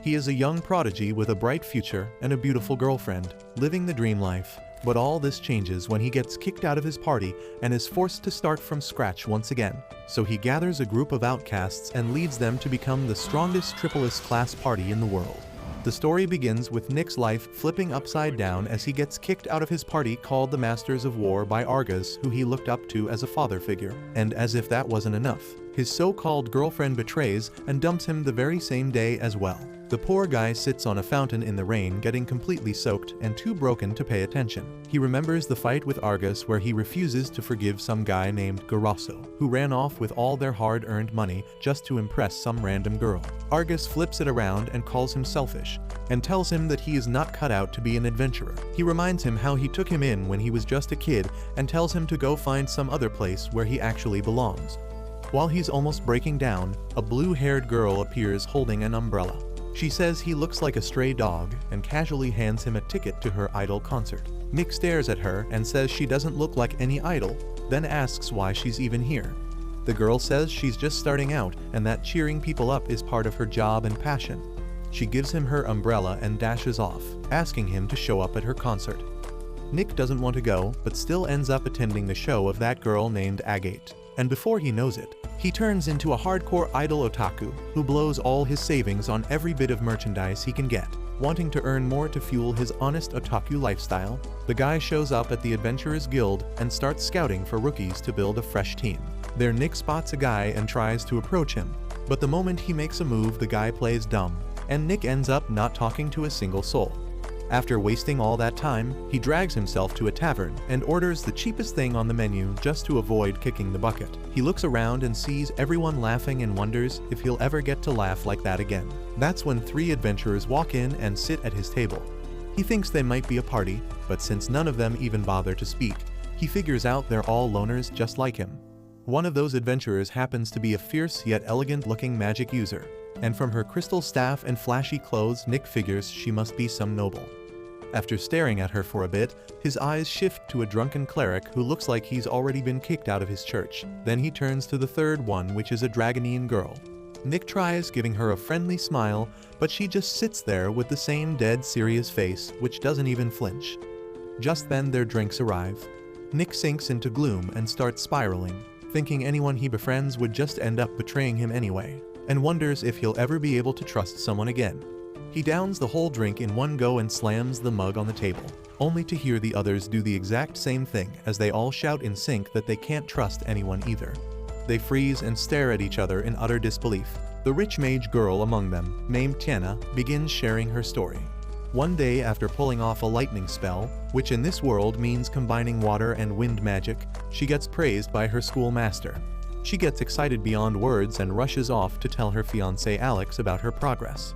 He is a young prodigy with a bright future and a beautiful girlfriend, living the dream life. But all this changes when he gets kicked out of his party and is forced to start from scratch once again. So he gathers a group of outcasts and leads them to become the strongest triple-S class party in the world. The story begins with Nick's life flipping upside down as he gets kicked out of his party called the Masters of War by Argus, who he looked up to as a father figure. And as if that wasn't enough, his so-called girlfriend betrays and dumps him the very same day as well. The poor guy sits on a fountain in the rain, getting completely soaked and too broken to pay attention. He remembers the fight with Argus where he refuses to forgive some guy named Garasso, who ran off with all their hard-earned money just to impress some random girl. Argus flips it around and calls him selfish, and tells him that he is not cut out to be an adventurer. He reminds him how he took him in when he was just a kid and tells him to go find some other place where he actually belongs. While he's almost breaking down, a blue-haired girl appears holding an umbrella. She says he looks like a stray dog and casually hands him a ticket to her idol concert. Nick stares at her and says she doesn't look like any idol, then asks why she's even here. The girl says she's just starting out and that cheering people up is part of her job and passion. She gives him her umbrella and dashes off, asking him to show up at her concert. Nick doesn't want to go, but still ends up attending the show of that girl named Agate. And before he knows it, he turns into a hardcore idol otaku who blows all his savings on every bit of merchandise he can get. Wanting to earn more to fuel his honest otaku lifestyle, the guy shows up at the Adventurers Guild and starts scouting for rookies to build a fresh team. There Nick spots a guy and tries to approach him, but the moment he makes a move the guy plays dumb, and Nick ends up not talking to a single soul. After wasting all that time, he drags himself to a tavern and orders the cheapest thing on the menu just to avoid kicking the bucket. He looks around and sees everyone laughing and wonders if he'll ever get to laugh like that again. That's when 3 adventurers walk in and sit at his table. He thinks they might be a party, but since none of them even bother to speak, he figures out they're all loners just like him. One of those adventurers happens to be a fierce yet elegant-looking magic user, and from her crystal staff and flashy clothes Nick figures she must be some noble. After staring at her for a bit, his eyes shift to a drunken cleric who looks like he's already been kicked out of his church. Then he turns to the third one, which is a Dragonine girl. Nick tries giving her a friendly smile, but she just sits there with the same dead serious face, which doesn't even flinch. Just then their drinks arrive. Nick sinks into gloom and starts spiraling, thinking anyone he befriends would just end up betraying him anyway, and wonders if he'll ever be able to trust someone again. He downs the whole drink in one go and slams the mug on the table, only to hear the others do the exact same thing as they all shout in sync that they can't trust anyone either. They freeze and stare at each other in utter disbelief. The rich mage girl among them, named Tana, begins sharing her story. One day after pulling off a lightning spell, which in this world means combining water and wind magic, she gets praised by her schoolmaster. She gets excited beyond words and rushes off to tell her fiancé Alex about her progress.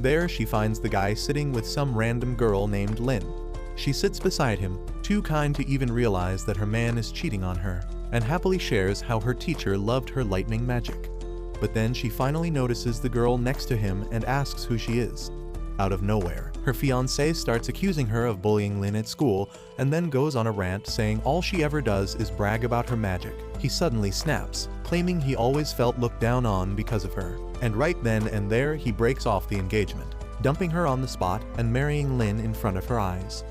There she finds the guy sitting with some random girl named Lynn. She sits beside him, too kind to even realize that her man is cheating on her, and happily shares how her teacher loved her lightning magic. But then she finally notices the girl next to him and asks who she is. Out of nowhere, her fiancé starts accusing her of bullying Lynn at school and then goes on a rant saying all she ever does is brag about her magic. He suddenly snaps, claiming he always felt looked down on because of her. And right then and there he breaks off the engagement, dumping her on the spot and marrying Lynn in front of her eyes.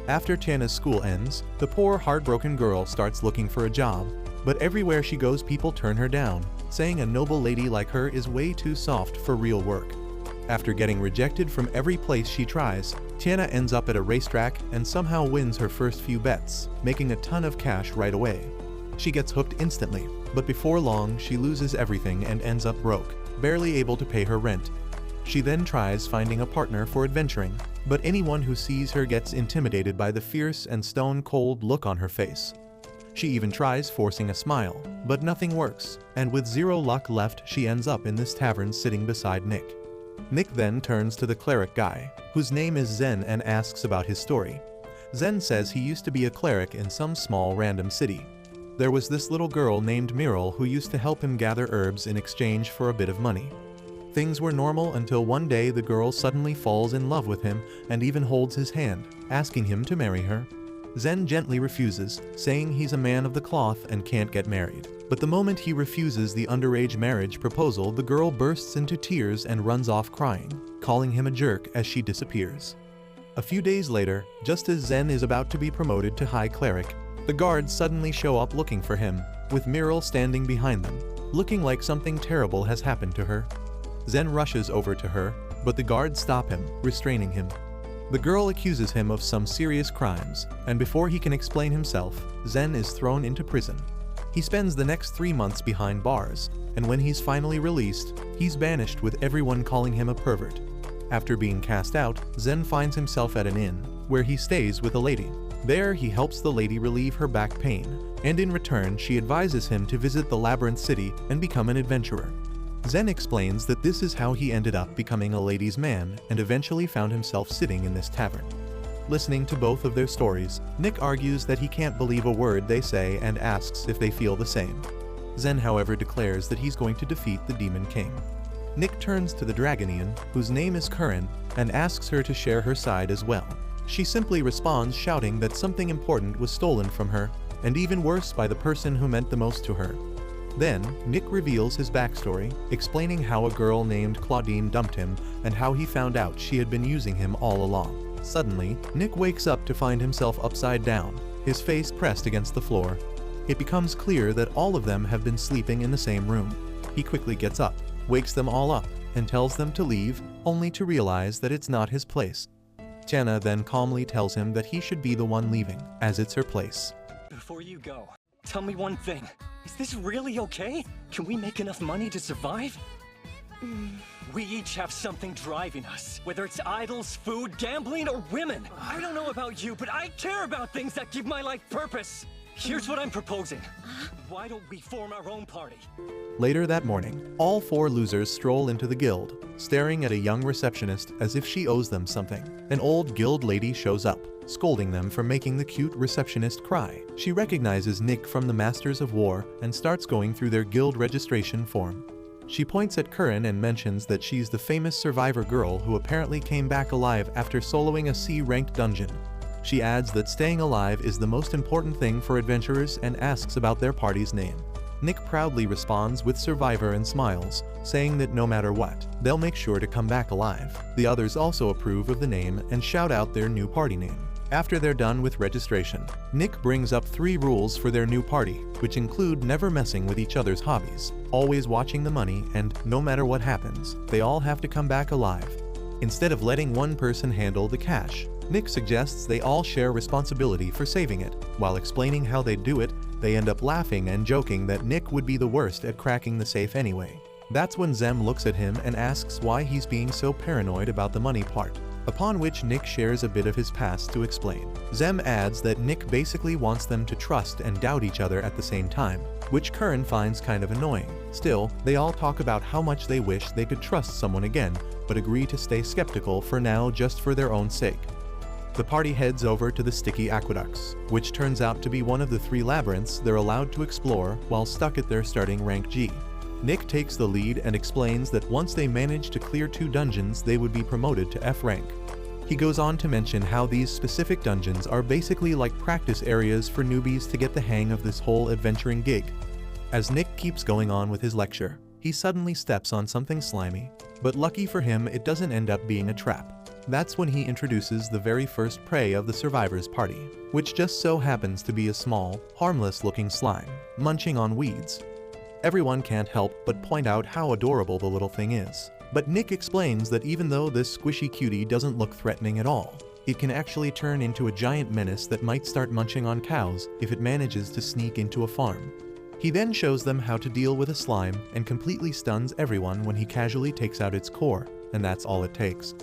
After Tana's school ends, the poor heartbroken girl starts looking for a job, but everywhere she goes people turn her down, saying a noble lady like her is way too soft for real work. After getting rejected from every place she tries, Tana ends up at a racetrack and somehow wins her first few bets, making a ton of cash right away. She gets hooked instantly, but before long she loses everything and ends up broke, barely able to pay her rent. She then tries finding a partner for adventuring, but anyone who sees her gets intimidated by the fierce and stone-cold look on her face. She even tries forcing a smile, but nothing works, and with 0 luck left she ends up in this tavern sitting beside Nick. Nick then turns to the cleric guy, whose name is Zen, and asks about his story. Zen says he used to be a cleric in some small random city. There was this little girl named Muriel who used to help him gather herbs in exchange for a bit of money. Things were normal until one day the girl suddenly falls in love with him and even holds his hand, asking him to marry her. Zen gently refuses, saying he's a man of the cloth and can't get married. But the moment he refuses the underage marriage proposal, the girl bursts into tears and runs off crying, calling him a jerk as she disappears. A few days later, just as Zen is about to be promoted to High Cleric, the guards suddenly show up looking for him, with Myrrel standing behind them, looking like something terrible has happened to her. Zen rushes over to her, but the guards stop him, restraining him. The girl accuses him of some serious crimes, and before he can explain himself, Zen is thrown into prison. He spends the next 3 months behind bars, and when he's finally released, he's banished with everyone calling him a pervert. After being cast out, Zen finds himself at an inn, where he stays with a lady. There, he helps the lady relieve her back pain, and in return, she advises him to visit the Labyrinth city and become an adventurer. Zen explains that this is how he ended up becoming a ladies' man and eventually found himself sitting in this tavern. Listening to both of their stories, Nick argues that he can't believe a word they say and asks if they feel the same. Zen, however, declares that he's going to defeat the Demon King. Nick turns to the Dragonian, whose name is Curran, and asks her to share her side as well. She simply responds, shouting that something important was stolen from her, and even worse, by the person who meant the most to her. Then, Nick reveals his backstory, explaining how a girl named Claudine dumped him and how he found out she had been using him all along. Suddenly, Nick wakes up to find himself upside down, his face pressed against the floor. It becomes clear that all of them have been sleeping in the same room. He quickly gets up, wakes them all up, and tells them to leave, only to realize that it's not his place. Tana then calmly tells him that he should be the one leaving, as it's her place. Before you go, tell me one thing. Is this really okay? Can we make enough money to survive? We each have something driving us, whether it's idols, food, gambling, or women. I don't know about you, but I care about things that give my life purpose. Here's what I'm proposing. Why don't we form our own party? Later that morning, all 4 losers stroll into the guild, staring at a young receptionist as if she owes them something. An old guild lady shows up, scolding them for making the cute receptionist cry. She recognizes Nick from the Masters of War and starts going through their guild registration form. She points at Curran and mentions that she's the famous survivor girl who apparently came back alive after soloing a C-ranked dungeon. She adds that staying alive is the most important thing for adventurers and asks about their party's name. Nick proudly responds with Survivor and smiles, saying that no matter what, they'll make sure to come back alive. The others also approve of the name and shout out their new party name. After they're done with registration, Nick brings up 3 rules for their new party, which include never messing with each other's hobbies, always watching the money, and no matter what happens, they all have to come back alive. Instead of letting one person handle the cash, Nick suggests they all share responsibility for saving it. While explaining how they do it, they end up laughing and joking that Nick would be the worst at cracking the safe anyway. That's when Zem looks at him and asks why he's being so paranoid about the money part, upon which Nick shares a bit of his past to explain. Zem adds that Nick basically wants them to trust and doubt each other at the same time, which Curran finds kind of annoying. Still, they all talk about how much they wish they could trust someone again, but agree to stay skeptical for now just for their own sake. The party heads over to the Sticky Aqueducts, which turns out to be one of the 3 labyrinths they're allowed to explore while stuck at their starting rank G. Nick takes the lead and explains that once they manage to clear 2 dungeons, they would be promoted to F rank. He goes on to mention how these specific dungeons are basically like practice areas for newbies to get the hang of this whole adventuring gig. As Nick keeps going on with his lecture, he suddenly steps on something slimy, but lucky for him, it doesn't end up being a trap. That's when he introduces the very first prey of the survivors' party, which just so happens to be a small, harmless-looking slime, munching on weeds. Everyone can't help but point out how adorable the little thing is. But Nick explains that even though this squishy cutie doesn't look threatening at all, it can actually turn into a giant menace that might start munching on cows if it manages to sneak into a farm. He then shows them how to deal with a slime and completely stuns everyone when he casually takes out its core, and that's all it takes.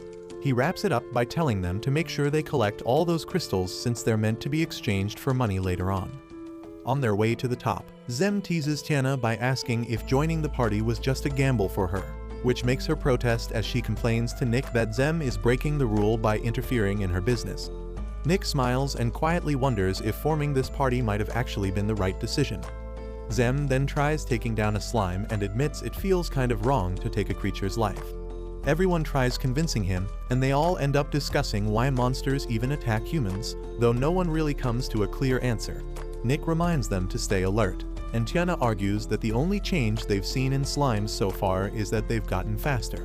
He wraps it up by telling them to make sure they collect all those crystals since they're meant to be exchanged for money later on. On their way to the top, Zem teases Tana by asking if joining the party was just a gamble for her, which makes her protest as she complains to Nick that Zem is breaking the rule by interfering in her business. Nick smiles and quietly wonders if forming this party might have actually been the right decision. Zem then tries taking down a slime and admits it feels kind of wrong to take a creature's life. Everyone tries convincing him, and they all end up discussing why monsters even attack humans, though no one really comes to a clear answer. Nick reminds them to stay alert, and Tana argues that the only change they've seen in slimes so far is that they've gotten faster.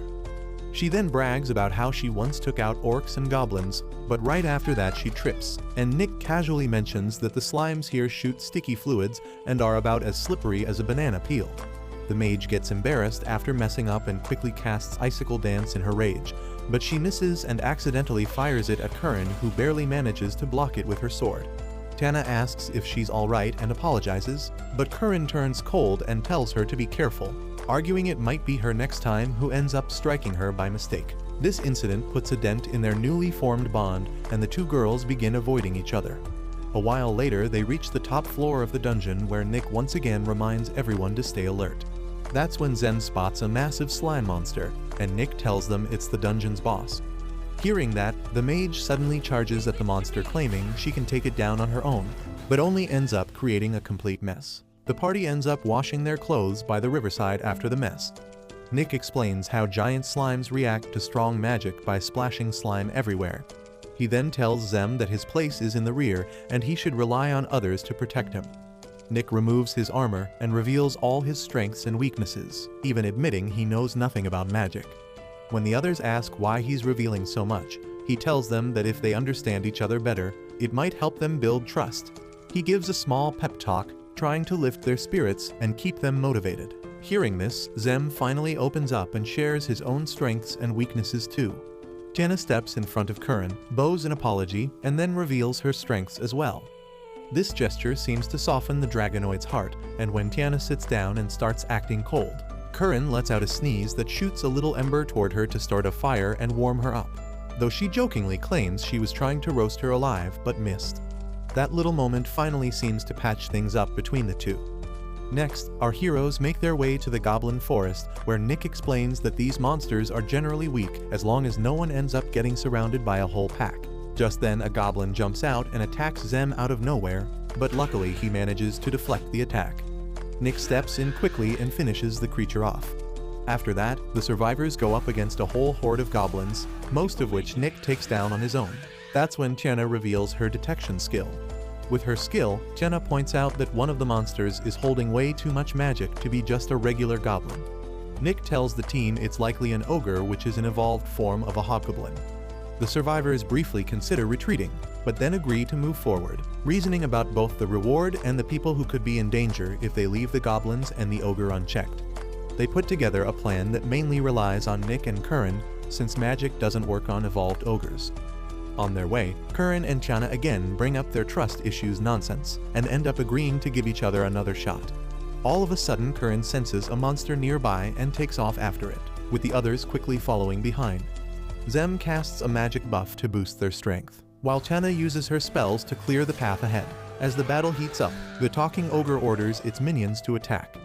She then brags about how she once took out orcs and goblins, but right after that she trips, and Nick casually mentions that the slimes here shoot sticky fluids and are about as slippery as a banana peel. The mage gets embarrassed after messing up and quickly casts Icicle Dance in her rage, but she misses and accidentally fires it at Curran, who barely manages to block it with her sword. Tana asks if she's alright and apologizes, but Curran turns cold and tells her to be careful, arguing it might be her next time, who ends up striking her by mistake. This incident puts a dent in their newly formed bond, and the two girls begin avoiding each other. A while later, they reach the top floor of the dungeon, where Nick once again reminds everyone to stay alert. That's when Zem spots a massive slime monster, and Nick tells them it's the dungeon's boss. Hearing that, the mage suddenly charges at the monster, claiming she can take it down on her own, but only ends up creating a complete mess. The party ends up washing their clothes by the riverside after the mess. Nick explains how giant slimes react to strong magic by splashing slime everywhere. He then tells Zem that his place is in the rear and he should rely on others to protect him. Nick removes his armor and reveals all his strengths and weaknesses, even admitting he knows nothing about magic. When the others ask why he's revealing so much, he tells them that if they understand each other better, it might help them build trust. He gives a small pep talk, trying to lift their spirits and keep them motivated. Hearing this, Zem finally opens up and shares his own strengths and weaknesses too. Tana steps in front of Curran, bows an apology, and then reveals her strengths as well. This gesture seems to soften the dragonoid's heart, and when Tana sits down and starts acting cold, Curran lets out a sneeze that shoots a little ember toward her to start a fire and warm her up, though she jokingly claims she was trying to roast her alive but missed. That little moment finally seems to patch things up between the two. Next, our heroes make their way to the Goblin Forest, where Nick explains that these monsters are generally weak as long as no one ends up getting surrounded by a whole pack. Just then, a goblin jumps out and attacks Zem out of nowhere, but luckily he manages to deflect the attack. Nick steps in quickly and finishes the creature off. After that, the survivors go up against a whole horde of goblins, most of which Nick takes down on his own. That's when Tana reveals her detection skill. With her skill, Tana points out that one of the monsters is holding way too much magic to be just a regular goblin. Nick tells the team it's likely an ogre, which is an evolved form of a hobgoblin. The survivors briefly consider retreating, but then agree to move forward, reasoning about both the reward and the people who could be in danger if they leave the goblins and the ogre unchecked. They put together a plan that mainly relies on Nick and Curran, since magic doesn't work on evolved ogres. On their way, Curran and Tana again bring up their trust issues nonsense, and end up agreeing to give each other another shot. All of a sudden, Curran senses a monster nearby and takes off after it, with the others quickly following behind. Zem casts a magic buff to boost their strength, while Tana uses her spells to clear the path ahead. As the battle heats up, the talking ogre orders its minions to attack.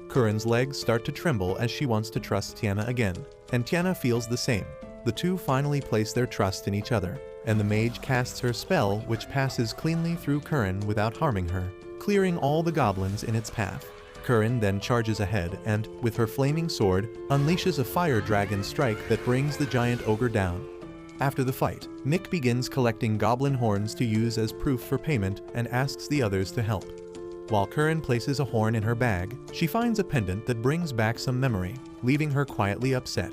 Curran's legs start to tremble as she wants to trust Tana again, and Tana feels the same. The two finally place their trust in each other, and the mage casts her spell, which passes cleanly through Curran without harming her, clearing all the goblins in its path. Curran then charges ahead and, with her flaming sword, unleashes a fire dragon strike that brings the giant ogre down. After the fight, Nick begins collecting goblin horns to use as proof for payment and asks the others to help. While Curran places a horn in her bag, she finds a pendant that brings back some memory, leaving her quietly upset.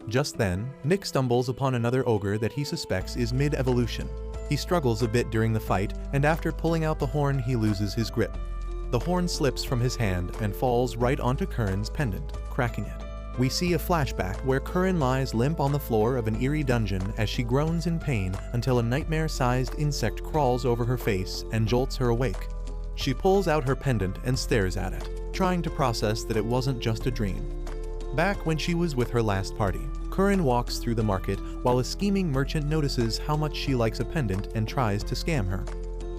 Just then, Nick stumbles upon another ogre that he suspects is mid-evolution. He struggles a bit during the fight, and after pulling out the horn he loses his grip. The horn slips from his hand and falls right onto Curran's pendant, cracking it. We see a flashback where Curran lies limp on the floor of an eerie dungeon as she groans in pain until a nightmare-sized insect crawls over her face and jolts her awake. She pulls out her pendant and stares at it, trying to process that it wasn't just a dream. Back when she was with her last party, Curran walks through the market while a scheming merchant notices how much she likes a pendant and tries to scam her.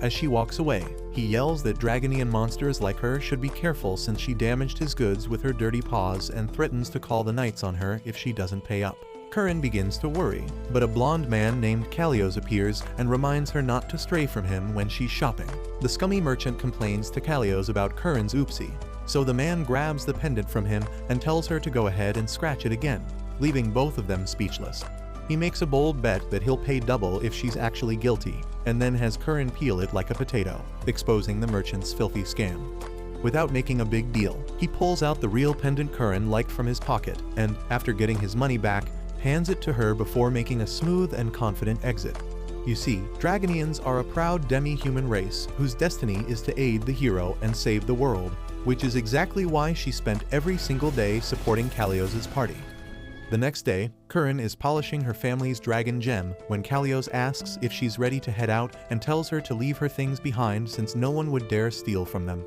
As she walks away, he yells that Dragonian monsters like her should be careful since she damaged his goods with her dirty paws and threatens to call the knights on her if she doesn't pay up. Curran begins to worry, but a blonde man named Kalios appears and reminds her not to stray from him when she's shopping. The scummy merchant complains to Kalios about Curran's oopsie, so the man grabs the pendant from him and tells her to go ahead and scratch it again. leaving both of them speechless. He makes a bold bet that he'll pay double if she's actually guilty, and then has Curran peel it like a potato, exposing the merchant's filthy scam. Without making a big deal, he pulls out the real pendant Curran liked from his pocket and, after getting his money back, hands it to her before making a smooth and confident exit. You see, Dragonians are a proud demi-human race whose destiny is to aid the hero and save the world, which is exactly why she spent every single day supporting Kalios's party. The next day, Curran is polishing her family's dragon gem when Kalios asks if she's ready to head out and tells her to leave her things behind since no one would dare steal from them.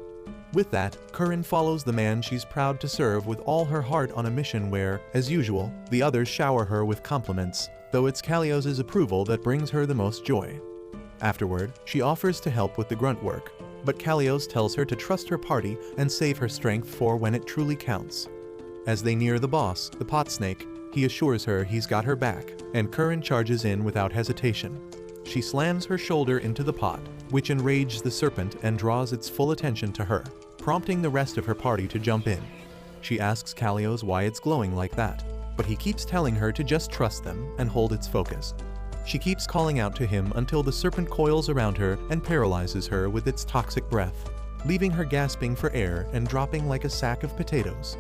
With that, Curran follows the man she's proud to serve with all her heart on a mission where, as usual, the others shower her with compliments, though it's Kalios's approval that brings her the most joy. Afterward, she offers to help with the grunt work, but Kalios tells her to trust her party and save her strength for when it truly counts. As they near the boss, the pot snake, he assures her he's got her back, and Curran charges in without hesitation. She slams her shoulder into the pot, which enrages the serpent and draws its full attention to her, prompting the rest of her party to jump in. She asks Kalios why it's glowing like that, but he keeps telling her to just trust them and hold its focus. She keeps calling out to him until the serpent coils around her and paralyzes her with its toxic breath, leaving her gasping for air and dropping like a sack of potatoes.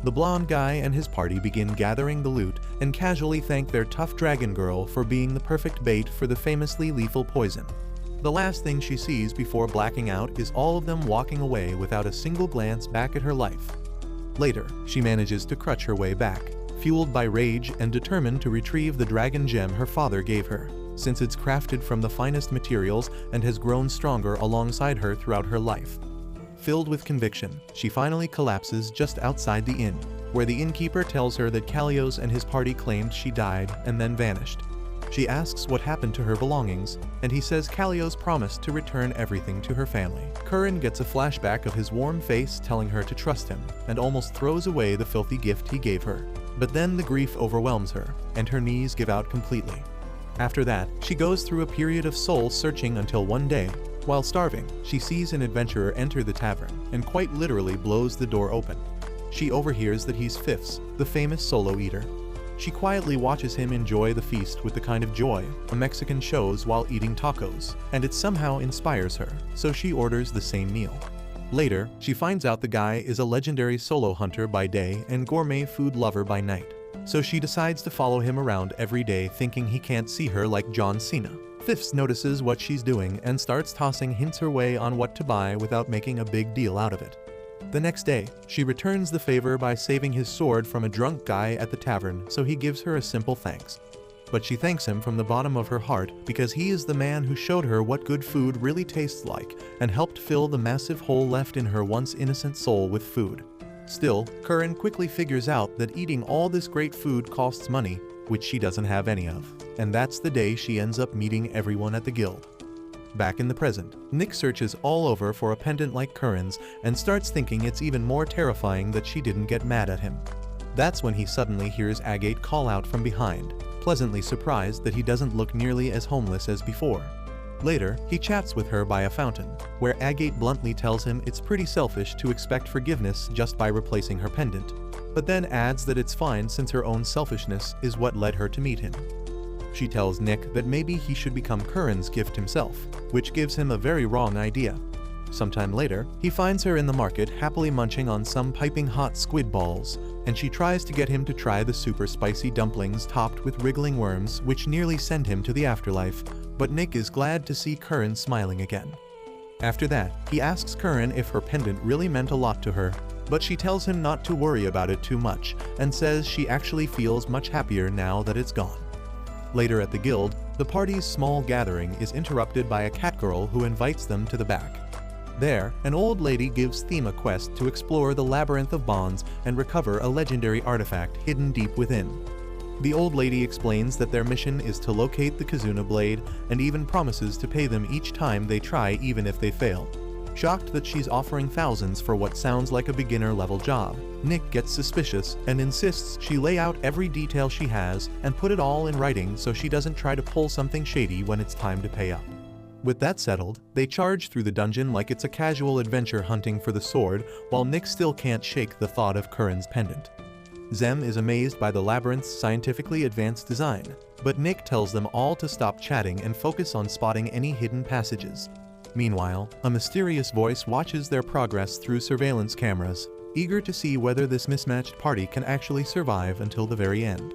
The blonde guy and his party begin gathering the loot and casually thank their tough dragon girl for being the perfect bait for the famously lethal poison. The last thing she sees before blacking out is all of them walking away without a single glance back at her life. Later, she manages to crutch her way back, fueled by rage and determined to retrieve the dragon gem her father gave her, since it's crafted from the finest materials and has grown stronger alongside her throughout her life. Filled with conviction, she finally collapses just outside the inn, where the innkeeper tells her that Kalios and his party claimed she died and then vanished. She asks what happened to her belongings, and he says Kalios promised to return everything to her family. Curran gets a flashback of his warm face telling her to trust him, and almost throws away the filthy gift he gave her. But then the grief overwhelms her, and her knees give out completely. After that, she goes through a period of soul searching until one day, while starving, she sees an adventurer enter the tavern, and quite literally blows the door open. She overhears that he's Fifths, the famous solo eater. She quietly watches him enjoy the feast with the kind of joy a Mexican shows while eating tacos, and it somehow inspires her, so she orders the same meal. Later, she finds out the guy is a legendary solo hunter by day and gourmet food lover by night, so she decides to follow him around every day thinking he can't see her like John Cena. Fifths notices what she's doing and starts tossing hints her way on what to buy without making a big deal out of it. The next day, she returns the favor by saving his sword from a drunk guy at the tavern, so he gives her a simple thanks. But she thanks him from the bottom of her heart because he is the man who showed her what good food really tastes like and helped fill the massive hole left in her once innocent soul with food. Still, Curran quickly figures out that eating all this great food costs money, which she doesn't have any of, and that's the day she ends up meeting everyone at the guild. Back in the present, Nick searches all over for a pendant like Curran's and starts thinking it's even more terrifying that she didn't get mad at him. That's when he suddenly hears Agate call out from behind, pleasantly surprised that he doesn't look nearly as homeless as before. Later, he chats with her by a fountain, where Agate bluntly tells him it's pretty selfish to expect forgiveness just by replacing her pendant, but then adds that it's fine since her own selfishness is what led her to meet him. She tells Nick that maybe he should become Curran's gift himself, which gives him a very wrong idea. Sometime later, he finds her in the market happily munching on some piping hot squid balls, and she tries to get him to try the super spicy dumplings topped with wriggling worms which nearly send him to the afterlife, but Nick is glad to see Curran smiling again. After that, he asks Curran if her pendant really meant a lot to her, but she tells him not to worry about it too much and says she actually feels much happier now that it's gone. Later at the guild, the party's small gathering is interrupted by a cat girl who invites them to the back. There, an old lady gives Theme a quest to explore the Labyrinth of Bonds and recover a legendary artifact hidden deep within. The old lady explains that their mission is to locate the Kizuna blade and even promises to pay them each time they try even if they fail. Shocked that she's offering thousands for what sounds like a beginner-level job, Nick gets suspicious and insists she lay out every detail she has and put it all in writing so she doesn't try to pull something shady when it's time to pay up. With that settled, they charge through the dungeon like it's a casual adventure hunting for the sword, while Nick still can't shake the thought of Curran's pendant. Zem is amazed by the Labyrinth's scientifically advanced design, but Nick tells them all to stop chatting and focus on spotting any hidden passages. Meanwhile, a mysterious voice watches their progress through surveillance cameras, eager to see whether this mismatched party can actually survive until the very end.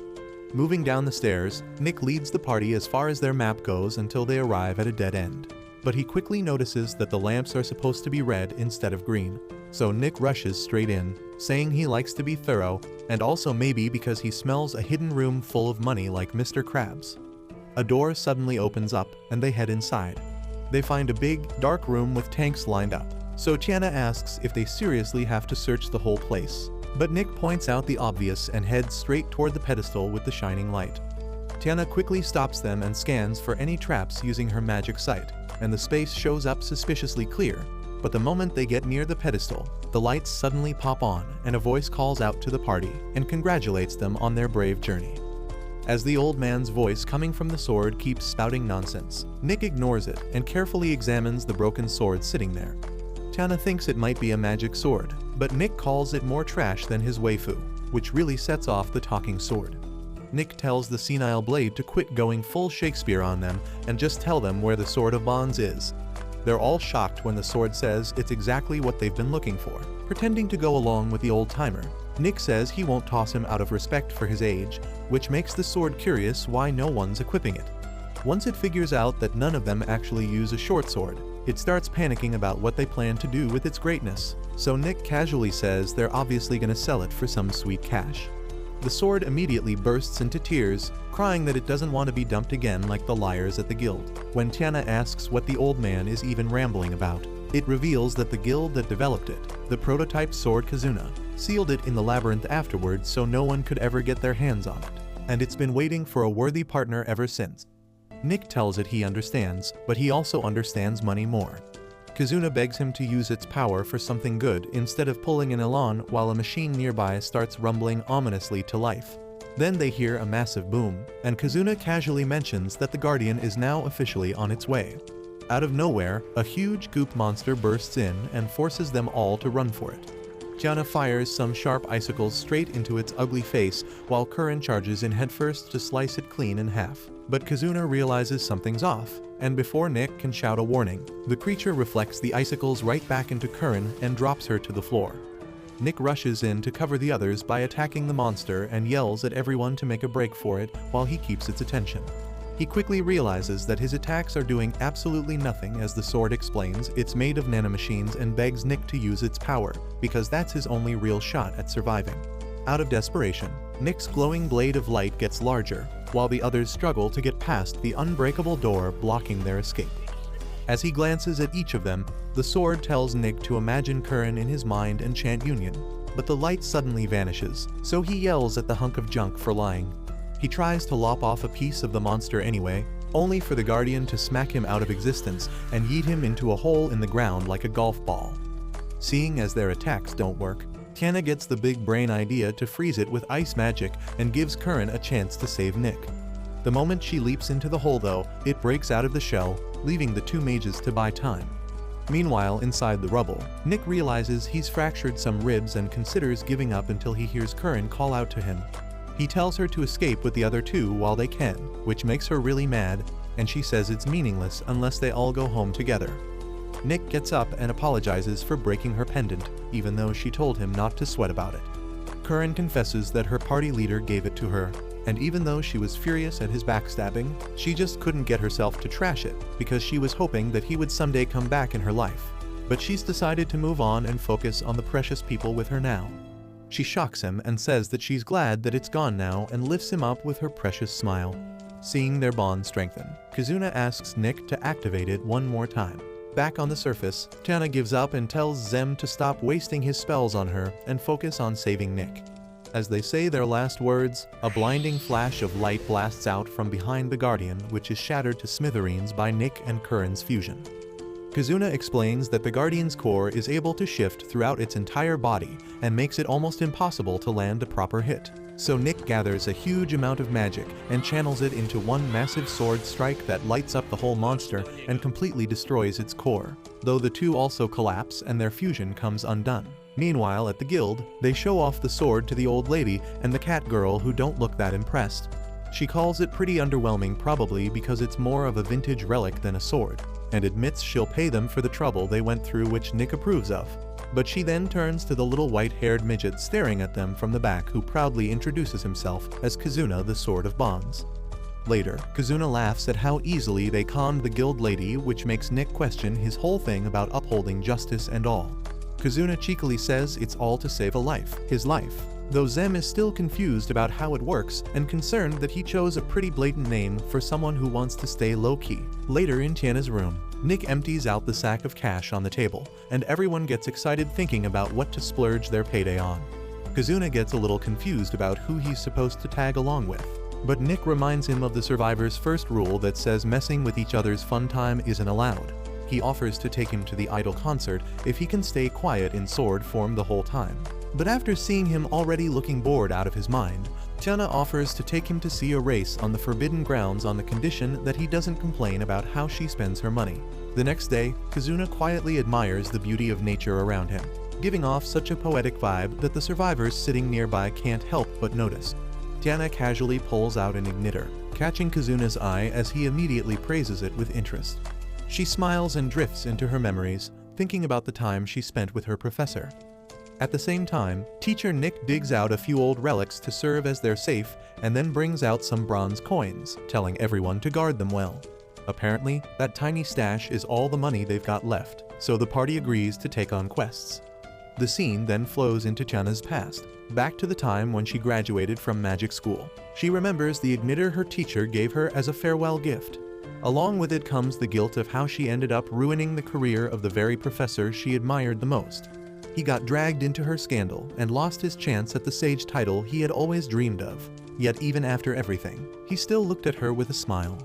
Moving down the stairs, Nick leads the party as far as their map goes until they arrive at a dead end. But he quickly notices that the lamps are supposed to be red instead of green. So Nick rushes straight in, saying he likes to be thorough, and also maybe because he smells a hidden room full of money like Mr. Krabs. A door suddenly opens up, and they head inside. They find a big, dark room with tanks lined up, so Tana asks if they seriously have to search the whole place. But Nick points out the obvious and heads straight toward the pedestal with the shining light. Tana quickly stops them and scans for any traps using her magic sight, and the space shows up suspiciously clear. But the moment they get near the pedestal, the lights suddenly pop on, and a voice calls out to the party and congratulates them on their brave journey. As the old man's voice coming from the sword keeps spouting nonsense, Nick ignores it and carefully examines the broken sword sitting there. Tana thinks it might be a magic sword, but Nick calls it more trash than his waifu, which really sets off the talking sword. Nick tells the senile blade to quit going full Shakespeare on them and just tell them where the Sword of Bonds is. They're all shocked when the sword says it's exactly what they've been looking for, pretending to go along with the old-timer. Nick says he won't toss him out of respect for his age, which makes the sword curious why no one's equipping it. Once it figures out that none of them actually use a short sword, it starts panicking about what they plan to do with its greatness, so Nick casually says they're obviously gonna sell it for some sweet cash. The sword immediately bursts into tears, crying that it doesn't want to be dumped again like the liars at the guild. When Tana asks what the old man is even rambling about, it reveals that the guild that developed it, the prototype sword Kizuna, sealed it in the labyrinth afterwards so no one could ever get their hands on it, and it's been waiting for a worthy partner ever since. Nick tells it he understands, but he also understands money more. Kizuna begs him to use its power for something good instead of pulling an elan while a machine nearby starts rumbling ominously to life. Then they hear a massive boom, and Kizuna casually mentions that the Guardian is now officially on its way. Out of nowhere, a huge goop monster bursts in and forces them all to run for it. Tana fires some sharp icicles straight into its ugly face while Curran charges in headfirst to slice it clean in half. But Kizuna realizes something's off, and before Nick can shout a warning, the creature reflects the icicles right back into Curran and drops her to the floor. Nick rushes in to cover the others by attacking the monster and yells at everyone to make a break for it while he keeps its attention. He quickly realizes that his attacks are doing absolutely nothing as the sword explains it's made of nanomachines and begs Nick to use its power, because that's his only real shot at surviving. Out of desperation, Nick's glowing blade of light gets larger, while the others struggle to get past the unbreakable door blocking their escape. As he glances at each of them, the sword tells Nick to imagine Curran in his mind and chant Union, but the light suddenly vanishes, so he yells at the hunk of junk for lying. He tries to lop off a piece of the monster anyway, only for the Guardian to smack him out of existence and yeet him into a hole in the ground like a golf ball. Seeing as their attacks don't work, Tana gets the big brain idea to freeze it with ice magic and gives Curran a chance to save Nick. The moment she leaps into the hole though, it breaks out of the shell, leaving the two mages to buy time. Meanwhile, inside the rubble, Nick realizes he's fractured some ribs and considers giving up until he hears Curran call out to him. He tells her to escape with the other two while they can, which makes her really mad, and she says it's meaningless unless they all go home together. Nick gets up and apologizes for breaking her pendant, even though she told him not to sweat about it. Curran confesses that her party leader gave it to her, and even though she was furious at his backstabbing, she just couldn't get herself to trash it because she was hoping that he would someday come back in her life. But she's decided to move on and focus on the precious people with her now. She shocks him and says that she's glad that it's gone now and lifts him up with her precious smile. Seeing their bond strengthen, Kizuna asks Nick to activate it one more time. Back on the surface, Tana gives up and tells Zem to stop wasting his spells on her and focus on saving Nick. As they say their last words, a blinding flash of light blasts out from behind the Guardian, which is shattered to smithereens by Nick and Curran's fusion. Kizuna explains that the Guardian's core is able to shift throughout its entire body and makes it almost impossible to land a proper hit. So Nick gathers a huge amount of magic and channels it into one massive sword strike that lights up the whole monster and completely destroys its core, though the two also collapse and their fusion comes undone. Meanwhile, at the guild, they show off the sword to the old lady and the cat girl, who don't look that impressed. She calls it pretty underwhelming, probably because it's more of a vintage relic than a sword, and admits she'll pay them for the trouble they went through, which Nick approves of. But she then turns to the little white-haired midget staring at them from the back, who proudly introduces himself as Kazuna, the Sword of Bonds. Later, Kazuna laughs at how easily they conned the guild lady, which makes Nick question his whole thing about upholding justice and all. Kazuna cheekily says it's all to save a life, his life, though Zem is still confused about how it works and concerned that he chose a pretty blatant name for someone who wants to stay low-key. Later in Tana's room, Nick empties out the sack of cash on the table, and everyone gets excited thinking about what to splurge their payday on. Kazuna gets a little confused about who he's supposed to tag along with, but Nick reminds him of the survivor's first rule that says messing with each other's fun time isn't allowed. He offers to take him to the idol concert if he can stay quiet in sword form the whole time. But after seeing him already looking bored out of his mind, Tana offers to take him to see a race on the forbidden grounds on the condition that he doesn't complain about how she spends her money. The next day, Kazuna quietly admires the beauty of nature around him, giving off such a poetic vibe that the survivors sitting nearby can't help but notice. Tana casually pulls out an igniter, catching Kazuna's eye as he immediately praises it with interest. She smiles and drifts into her memories, thinking about the time she spent with her professor. At the same time, teacher Nick digs out a few old relics to serve as their safe and then brings out some bronze coins, telling everyone to guard them well. Apparently, that tiny stash is all the money they've got left, so the party agrees to take on quests. The scene then flows into Tana's past, back to the time when she graduated from magic school. She remembers the igniter her teacher gave her as a farewell gift. Along with it comes the guilt of how she ended up ruining the career of the very professor she admired the most. He got dragged into her scandal and lost his chance at the sage title he had always dreamed of. Yet even after everything, he still looked at her with a smile.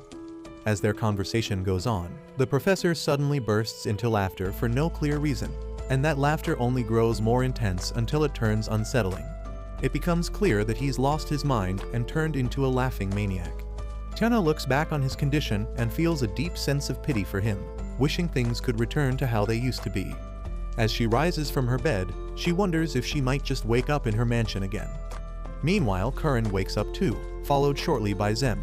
As their conversation goes on, the professor suddenly bursts into laughter for no clear reason, and that laughter only grows more intense until it turns unsettling. It becomes clear that he's lost his mind and turned into a laughing maniac. Tana looks back on his condition and feels a deep sense of pity for him, wishing things could return to how they used to be. As she rises from her bed, she wonders if she might just wake up in her mansion again. Meanwhile, Curran wakes up too, followed shortly by Zem.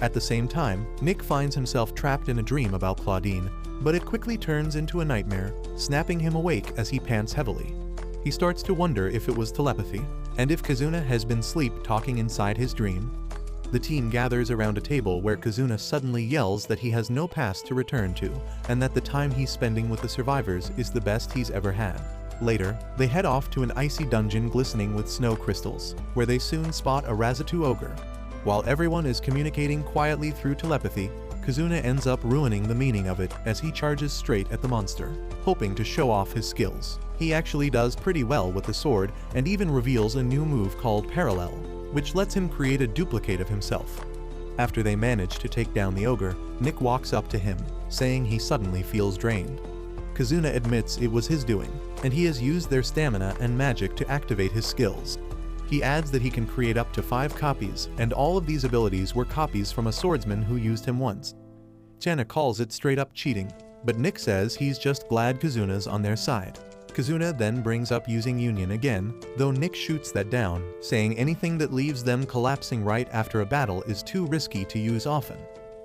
At the same time, Nick finds himself trapped in a dream about Claudine, but it quickly turns into a nightmare, snapping him awake as he pants heavily. He starts to wonder if it was telepathy, and if Kazuna has been sleep-talking inside his dream. The team gathers around a table where Kazuna suddenly yells that he has no past to return to, and that the time he's spending with the survivors is the best he's ever had. Later, they head off to an icy dungeon glistening with snow crystals, where they soon spot a Razatu ogre. While everyone is communicating quietly through telepathy, Kazuna ends up ruining the meaning of it as he charges straight at the monster, hoping to show off his skills. He actually does pretty well with the sword and even reveals a new move called Parallel, which lets him create a duplicate of himself. After they manage to take down the ogre, Nick walks up to him, saying he suddenly feels drained. Kazuna admits it was his doing, and he has used their stamina and magic to activate his skills. He adds that he can create up to 5 copies, and all of these abilities were copies from a swordsman who used him once. Tana calls it straight up cheating, but Nick says he's just glad Kazuna's on their side. Kazuna then brings up using Union again, though Nick shoots that down, saying anything that leaves them collapsing right after a battle is too risky to use often.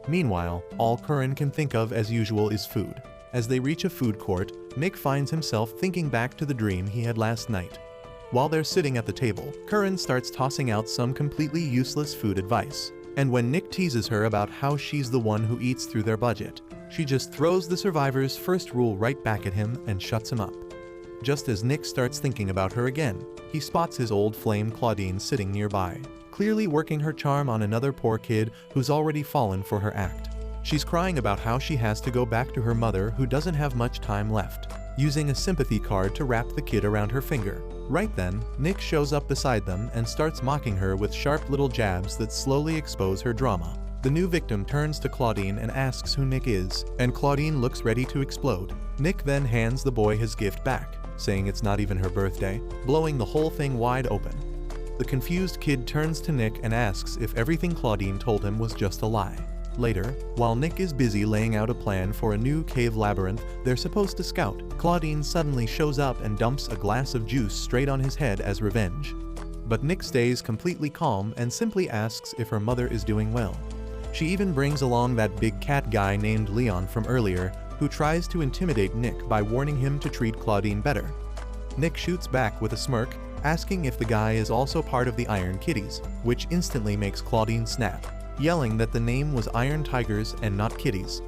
Meanwhile, all Curran can think of as usual is food. As they reach a food court, Nick finds himself thinking back to the dream he had last night. While they're sitting at the table, Curran starts tossing out some completely useless food advice. And when Nick teases her about how she's the one who eats through their budget, she just throws the survivor's first rule right back at him and shuts him up. Just as Nick starts thinking about her again, he spots his old flame Claudine sitting nearby, clearly working her charm on another poor kid who's already fallen for her act. She's crying about how she has to go back to her mother who doesn't have much time left, using a sympathy card to wrap the kid around her finger. Right then, Nick shows up beside them and starts mocking her with sharp little jabs that slowly expose her drama. The new victim turns to Claudine and asks who Nick is, and Claudine looks ready to explode. Nick then hands the boy his gift back, saying it's not even her birthday, blowing the whole thing wide open. The confused kid turns to Nick and asks if everything Claudine told him was just a lie. Later, while Nick is busy laying out a plan for a new cave labyrinth they're supposed to scout, Claudine suddenly shows up and dumps a glass of juice straight on his head as revenge. But Nick stays completely calm and simply asks if her mother is doing well. She even brings along that big cat guy named Leon from earlier, who tries to intimidate Nick by warning him to treat Claudine better. Nick shoots back with a smirk, asking if the guy is also part of the Iron Kitties, which instantly makes Claudine snap, yelling that the name was Iron Tigers and not Kitties.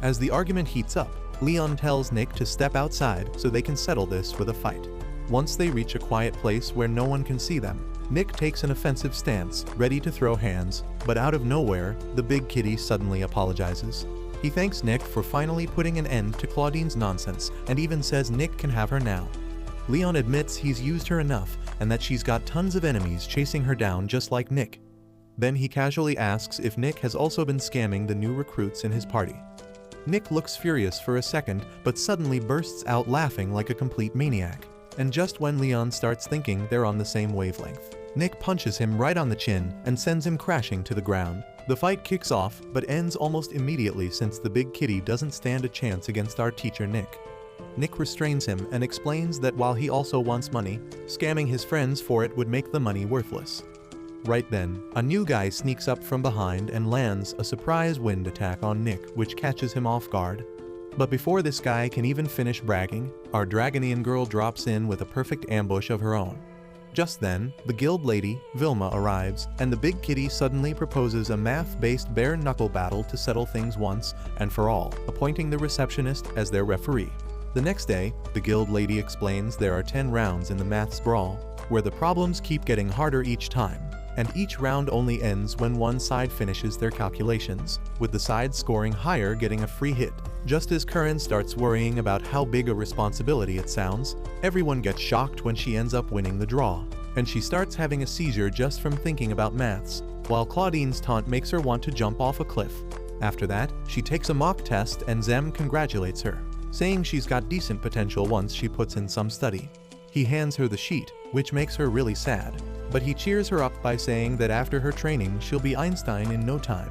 As the argument heats up, Leon tells Nick to step outside so they can settle this with a fight. Once they reach a quiet place where no one can see them, Nick takes an offensive stance, ready to throw hands, but out of nowhere, the big kitty suddenly apologizes. He thanks Nick for finally putting an end to Claudine's nonsense and even says Nick can have her now. Leon admits he's used her enough and that she's got tons of enemies chasing her down just like Nick. Then he casually asks if Nick has also been scamming the new recruits in his party. Nick looks furious for a second but suddenly bursts out laughing like a complete maniac. And just when Leon starts thinking they're on the same wavelength, Nick punches him right on the chin and sends him crashing to the ground. The fight kicks off but ends almost immediately since the big kitty doesn't stand a chance against our teacher Nick. Nick restrains him and explains that while he also wants money, scamming his friends for it would make the money worthless. Right then, a new guy sneaks up from behind and lands a surprise wind attack on Nick, which catches him off guard. But before this guy can even finish bragging, our Dragonian girl drops in with a perfect ambush of her own. Just then, the guild lady, Vilma, arrives, and the big kitty suddenly proposes a math-based bare-knuckle battle to settle things once and for all, appointing the receptionist as their referee. The next day, the guild lady explains there are 10 rounds in the maths brawl, where the problems keep getting harder each time, and each round only ends when one side finishes their calculations, with the side scoring higher getting a free hit. Just as Curran starts worrying about how big a responsibility it sounds, everyone gets shocked when she ends up winning the draw, and she starts having a seizure just from thinking about maths, while Claudine's taunt makes her want to jump off a cliff. After that, she takes a mock test and Zem congratulates her, saying she's got decent potential once she puts in some study. He hands her the sheet, which makes her really sad, but he cheers her up by saying that after her training she'll be Einstein in no time.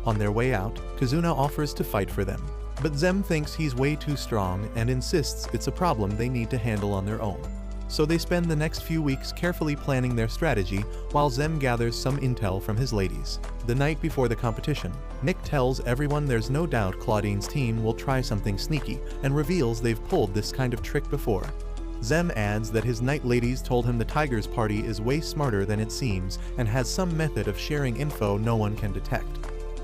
On their way out, Kazuna offers to fight for them, but Zem thinks he's way too strong and insists it's a problem they need to handle on their own. So they spend the next few weeks carefully planning their strategy while Zem gathers some intel from his ladies. The night before the competition, Nick tells everyone there's no doubt Claudine's team will try something sneaky and reveals they've pulled this kind of trick before. Zem adds that his night ladies told him the Tigers party is way smarter than it seems and has some method of sharing info no one can detect.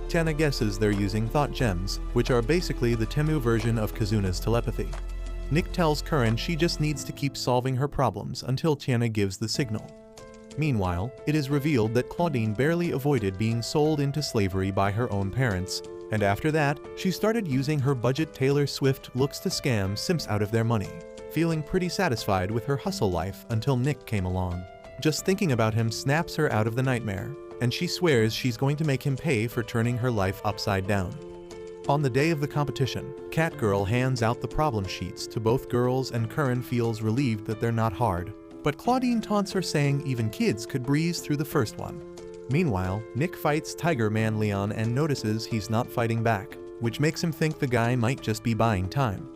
Tana guesses they're using thought gems, which are basically the Temu version of Kazuna's telepathy. Nick tells Curran she just needs to keep solving her problems until Tana gives the signal. Meanwhile, it is revealed that Claudine barely avoided being sold into slavery by her own parents, and after that, she started using her budget Taylor Swift looks to scam simps out of their money, feeling pretty satisfied with her hustle life until Nick came along. Just thinking about him snaps her out of the nightmare, and she swears she's going to make him pay for turning her life upside down. On the day of the competition, Catgirl hands out the problem sheets to both girls and Curran feels relieved that they're not hard. But Claudine taunts her saying even kids could breeze through the first one. Meanwhile, Nick fights Tiger Man Leon and notices he's not fighting back, which makes him think the guy might just be buying time.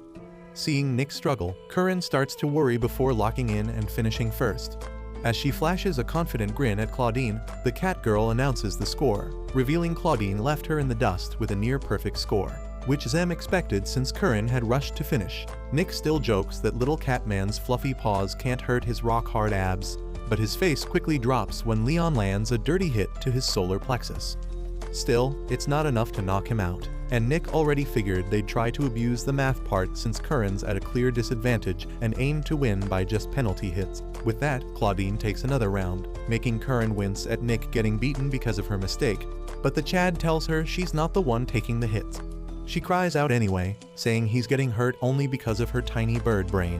Seeing Nick struggle, Curran starts to worry before locking in and finishing first. As she flashes a confident grin at Claudine, the Catgirl announces the score, revealing Claudine left her in the dust with a near-perfect score, which Zem expected since Curran had rushed to finish. Nick still jokes that little Catman's fluffy paws can't hurt his rock-hard abs, but his face quickly drops when Leon lands a dirty hit to his solar plexus. Still, it's not enough to knock him out, and Nick already figured they'd try to abuse the math part since Curran's at a clear disadvantage and aim to win by just penalty hits. With that, Claudine takes another round, making Curran wince at Nick getting beaten because of her mistake, but the Chad tells her she's not the one taking the hits. She cries out anyway, saying he's getting hurt only because of her tiny bird brain.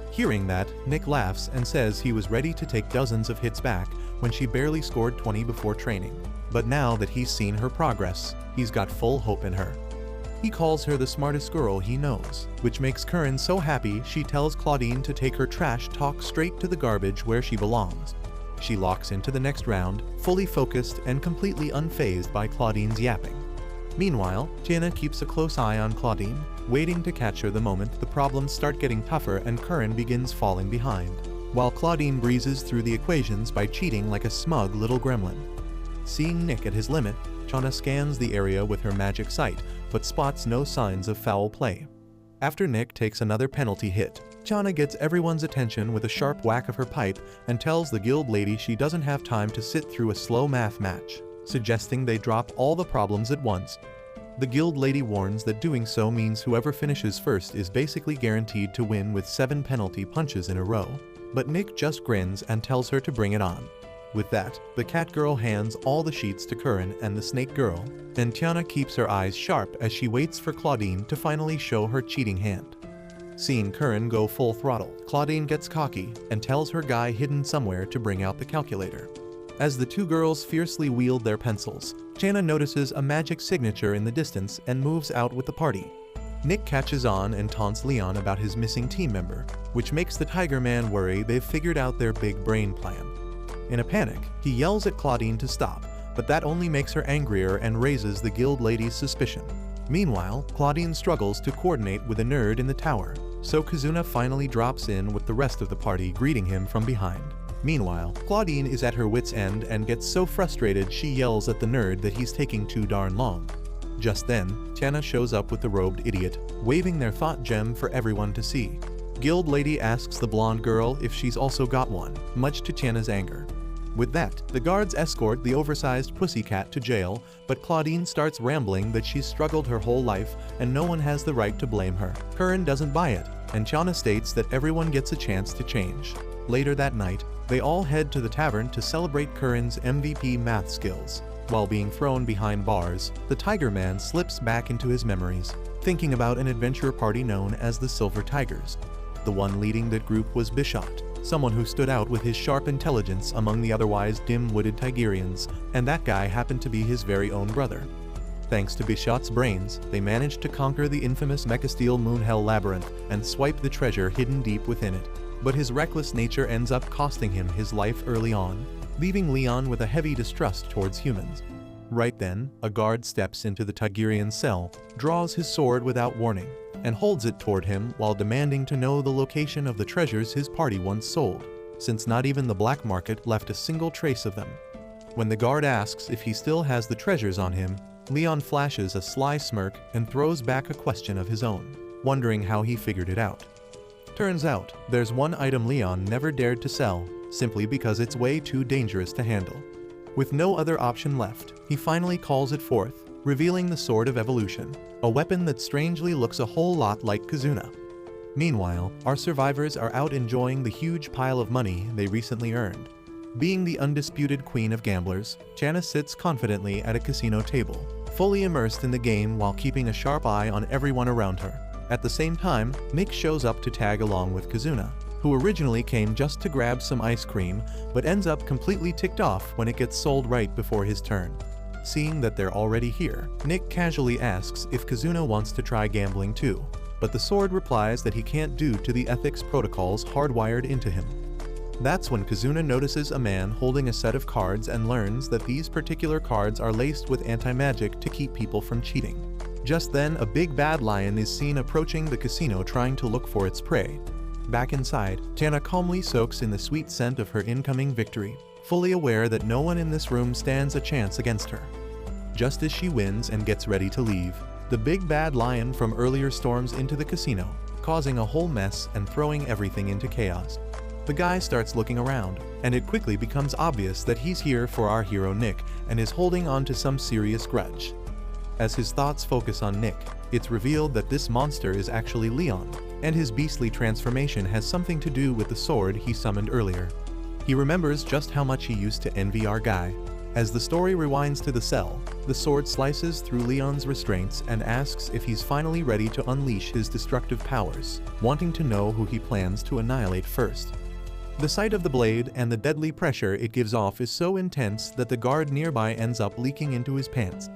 Hearing that, Nick laughs and says he was ready to take dozens of hits back when she barely scored 20 before training. But now that he's seen her progress, he's got full hope in her. He calls her the smartest girl he knows, which makes Curran so happy she tells Claudine to take her trash talk straight to the garbage where she belongs. She locks into the next round, fully focused and completely unfazed by Claudine's yapping. Meanwhile, Tana keeps a close eye on Claudine, waiting to catch her the moment the problems start getting tougher and Curran begins falling behind, while Claudine breezes through the equations by cheating like a smug little gremlin. Seeing Nick at his limit, Tana scans the area with her magic sight, but spots no signs of foul play. After Nick takes another penalty hit, Tana gets everyone's attention with a sharp whack of her pipe and tells the guild lady she doesn't have time to sit through a slow math match, suggesting they drop all the problems at once. The guild lady warns that doing so means whoever finishes first is basically guaranteed to win with 7 penalty punches in a row, but Nick just grins and tells her to bring it on. With that, the cat girl hands all the sheets to Curran and the snake girl, and Tana keeps her eyes sharp as she waits for Claudine to finally show her cheating hand. Seeing Curran go full throttle, Claudine gets cocky and tells her guy hidden somewhere to bring out the calculator. As the two girls fiercely wield their pencils, Tana notices a magic signature in the distance and moves out with the party. Nick catches on and taunts Leon about his missing team member, which makes the Tiger Man worry they've figured out their big brain plan. In a panic, he yells at Claudine to stop, but that only makes her angrier and raises the guild lady's suspicion. Meanwhile, Claudine struggles to coordinate with a nerd in the tower, so Kazuna finally drops in with the rest of the party greeting him from behind. Meanwhile, Claudine is at her wit's end and gets so frustrated she yells at the nerd that he's taking too darn long. Just then, Tana shows up with the robed idiot, waving their thought gem for everyone to see. Guild lady asks the blonde girl if she's also got one, much to Tana's anger. With that, the guards escort the oversized pussycat to jail, but Claudine starts rambling that she's struggled her whole life and no one has the right to blame her. Curran doesn't buy it, and Tana states that everyone gets a chance to change. Later that night, they all head to the tavern to celebrate Curran's MVP math skills. While being thrown behind bars, the Tiger Man slips back into his memories, thinking about an adventure party known as the Silver Tigers. The one leading that group was Bishot, someone who stood out with his sharp intelligence among the otherwise dim-witted Tigerians, and that guy happened to be his very own brother. Thanks to Bishot's brains, they managed to conquer the infamous Mechasteel Moonhell Labyrinth and swipe the treasure hidden deep within it. But his reckless nature ends up costing him his life early on, leaving Leon with a heavy distrust towards humans. Right then, a guard steps into the Tigerian's cell, draws his sword without warning, and holds it toward him while demanding to know the location of the treasures his party once sold, since not even the black market left a single trace of them. When the guard asks if he still has the treasures on him, Leon flashes a sly smirk and throws back a question of his own, wondering how he figured it out. Turns out, there's one item Leon never dared to sell, simply because it's way too dangerous to handle. With no other option left, he finally calls it forth, revealing the Sword of Evolution, a weapon that strangely looks a whole lot like Kazuna. Meanwhile, our survivors are out enjoying the huge pile of money they recently earned. Being the undisputed queen of gamblers, Tana sits confidently at a casino table, fully immersed in the game while keeping a sharp eye on everyone around her. At the same time, Nick shows up to tag along with Kazuna, who originally came just to grab some ice cream, but ends up completely ticked off when it gets sold right before his turn. Seeing that they're already here, Nick casually asks if Kazuna wants to try gambling too, but the sword replies that he can't due to the ethics protocols hardwired into him. That's when Kazuna notices a man holding a set of cards and learns that these particular cards are laced with anti-magic to keep people from cheating. Just then, a big bad lion is seen approaching the casino trying to look for its prey. Back inside, Tana calmly soaks in the sweet scent of her incoming victory, fully aware that no one in this room stands a chance against her. Just as she wins and gets ready to leave, the big bad lion from earlier storms into the casino, causing a whole mess and throwing everything into chaos. The guy starts looking around, and it quickly becomes obvious that he's here for our hero Nick and is holding on to some serious grudge. As his thoughts focus on Nick, it's revealed that this monster is actually Leon, and his beastly transformation has something to do with the sword he summoned earlier. He remembers just how much he used to envy our guy. As the story rewinds to the cell, the sword slices through Leon's restraints and asks if he's finally ready to unleash his destructive powers, wanting to know who he plans to annihilate first. The sight of the blade and the deadly pressure it gives off is so intense that the guard nearby ends up leaking into his pants.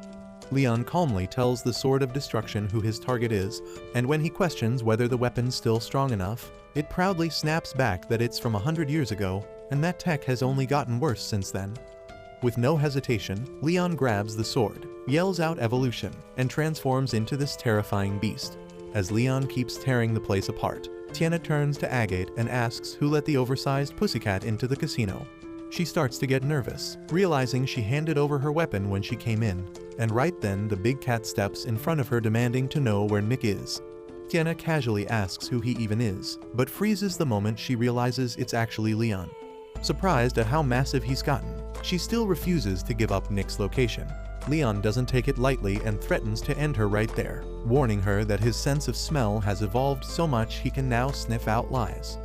Leon calmly tells the Sword of Destruction who his target is, and when he questions whether the weapon's still strong enough, it proudly snaps back that it's from 100 years ago, and that tech has only gotten worse since then. With no hesitation, Leon grabs the sword, yells out evolution, and transforms into this terrifying beast. As Leon keeps tearing the place apart, Tana turns to Agate and asks who let the oversized pussycat into the casino. She starts to get nervous, realizing she handed over her weapon when she came in, and right then the big cat steps in front of her demanding to know where Nick is. Tana casually asks who he even is, but freezes the moment she realizes it's actually Leon. Surprised at how massive he's gotten, she still refuses to give up Nick's location. Leon doesn't take it lightly and threatens to end her right there, warning her that his sense of smell has evolved so much he can now sniff out lies.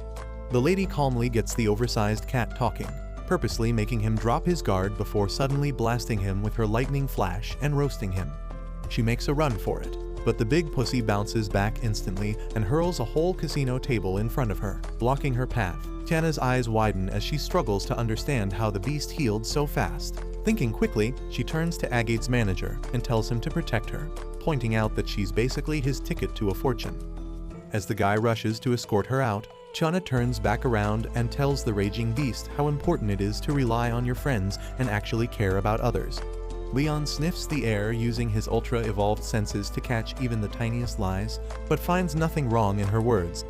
The lady calmly gets the oversized cat talking, purposely making him drop his guard before suddenly blasting him with her lightning flash and roasting him. She makes a run for it, but the big pussy bounces back instantly and hurls a whole casino table in front of her, blocking her path. Tana's eyes widen as she struggles to understand how the beast healed so fast. Thinking quickly, she turns to Agate's manager and tells him to protect her, pointing out that she's basically his ticket to a fortune. As the guy rushes to escort her out, Tana turns back around and tells the raging beast how important it is to rely on your friends and actually care about others. Leon sniffs the air using his ultra-evolved senses to catch even the tiniest lies, but finds nothing wrong in her words.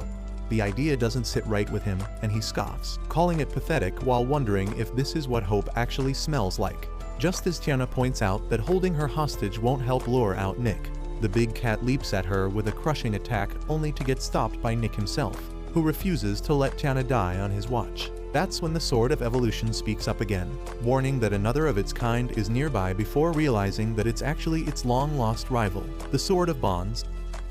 The idea doesn't sit right with him, and he scoffs, calling it pathetic while wondering if this is what hope actually smells like. Just as Tana points out that holding her hostage won't help lure out Nick, the big cat leaps at her with a crushing attack only to get stopped by Nick himself, who refuses to let Tana die on his watch. That's when the Sword of Evolution speaks up again, warning that another of its kind is nearby before realizing that it's actually its long-lost rival, the Sword of Bonds.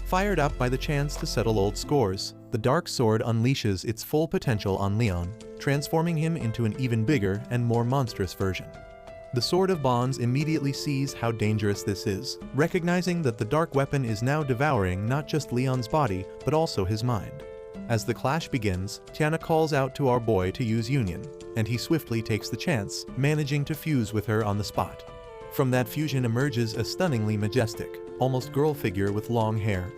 Fired up by the chance to settle old scores, the Dark Sword unleashes its full potential on Leon, transforming him into an even bigger and more monstrous version. The Sword of Bonds immediately sees how dangerous this is, recognizing that the dark weapon is now devouring not just Leon's body, but also his mind. As the clash begins, Tana calls out to our boy to use Union, and he swiftly takes the chance, managing to fuse with her on the spot. From that fusion emerges a stunningly majestic, almost girl figure with long hair.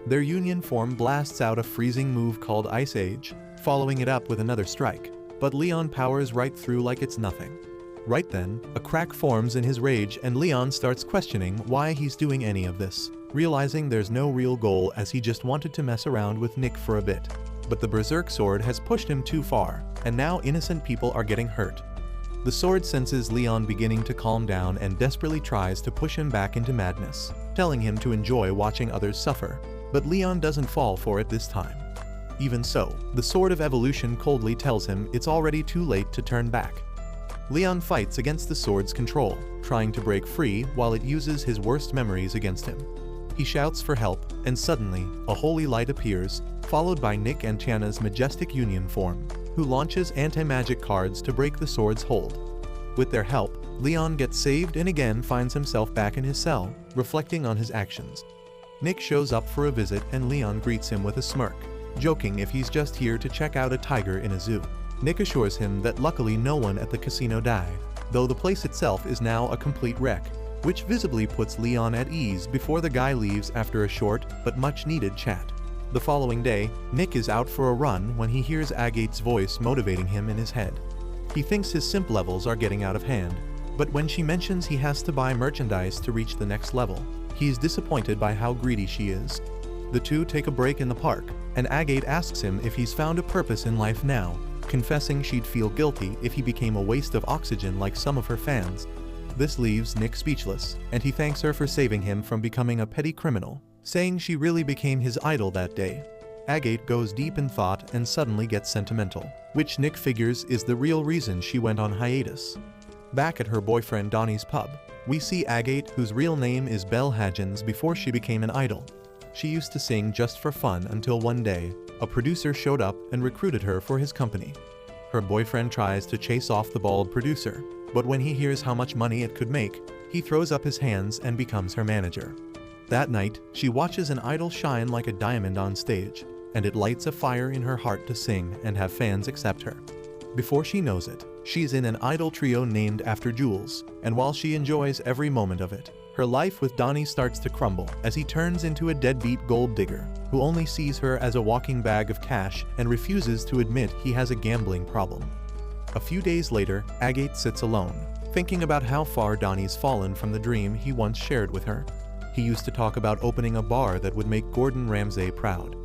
Their union form blasts out a freezing move called Ice Age, following it up with another strike, but Leon powers right through like it's nothing. Right then, a crack forms in his rage and Leon starts questioning why he's doing any of this, realizing there's no real goal as he just wanted to mess around with Nick for a bit. But the Berserk Sword has pushed him too far, and now innocent people are getting hurt. The sword senses Leon beginning to calm down and desperately tries to push him back into madness, telling him to enjoy watching others suffer. But Leon doesn't fall for it this time. Even so, the Sword of Evolution coldly tells him it's already too late to turn back. Leon fights against the sword's control, trying to break free while it uses his worst memories against him. He shouts for help, and suddenly, a holy light appears, followed by Nick and Tana's majestic union form, who launches anti-magic cards to break the sword's hold. With their help, Leon gets saved and again finds himself back in his cell, reflecting on his actions. Nick shows up for a visit and Leon greets him with a smirk, joking if he's just here to check out a tiger in a zoo. Nick assures him that luckily no one at the casino died, though the place itself is now a complete wreck, which visibly puts Leon at ease before the guy leaves after a short but much needed chat. The following day, Nick is out for a run when he hears Agate's voice motivating him in his head. He thinks his simp levels are getting out of hand, but when she mentions he has to buy merchandise to reach the next level, he's disappointed by how greedy she is. The two take a break in the park, and Agate asks him if he's found a purpose in life now, confessing she'd feel guilty if he became a waste of oxygen like some of her fans. This leaves Nick speechless, and he thanks her for saving him from becoming a petty criminal, saying she really became his idol that day. Agate goes deep in thought and suddenly gets sentimental, which Nick figures is the real reason she went on hiatus. Back at her boyfriend Donnie's pub, we see Agate, whose real name is Belle Hadgens, before she became an idol. She used to sing just for fun until one day, a producer showed up and recruited her for his company. Her boyfriend tries to chase off the bald producer, but when he hears how much money it could make, he throws up his hands and becomes her manager. That night, she watches an idol shine like a diamond on stage, and it lights a fire in her heart to sing and have fans accept her. Before she knows it, she's in an idol trio named after Jules, and while she enjoys every moment of it, her life with Donnie starts to crumble as he turns into a deadbeat gold digger who only sees her as a walking bag of cash and refuses to admit he has a gambling problem. A few days later, Agate sits alone, thinking about how far Donnie's fallen from the dream he once shared with her. He used to talk about opening a bar that would make Gordon Ramsay proud.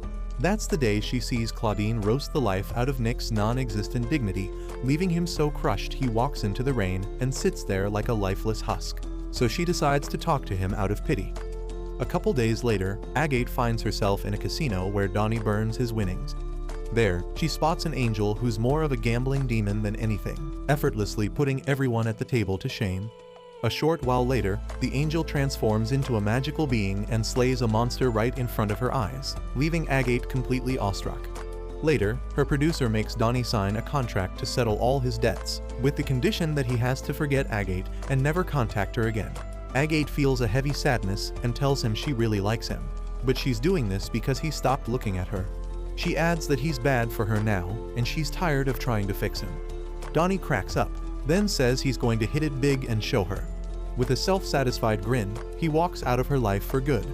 That's the day she sees Claudine roast the life out of Nick's non-existent dignity, leaving him so crushed he walks into the rain and sits there like a lifeless husk. So she decides to talk to him out of pity. A couple days later, Agate finds herself in a casino where Donnie burns his winnings. There, she spots an angel who's more of a gambling demon than anything, effortlessly putting everyone at the table to shame. A short while later, the angel transforms into a magical being and slays a monster right in front of her eyes, leaving Agate completely awestruck. Later, her producer makes Donnie sign a contract to settle all his debts, with the condition that he has to forget Agate and never contact her again. Agate feels a heavy sadness and tells him she really likes him, but she's doing this because he stopped looking at her. She adds that he's bad for her now, and she's tired of trying to fix him. Donnie cracks up, then says he's going to hit it big and show her. With a self-satisfied grin, he walks out of her life for good.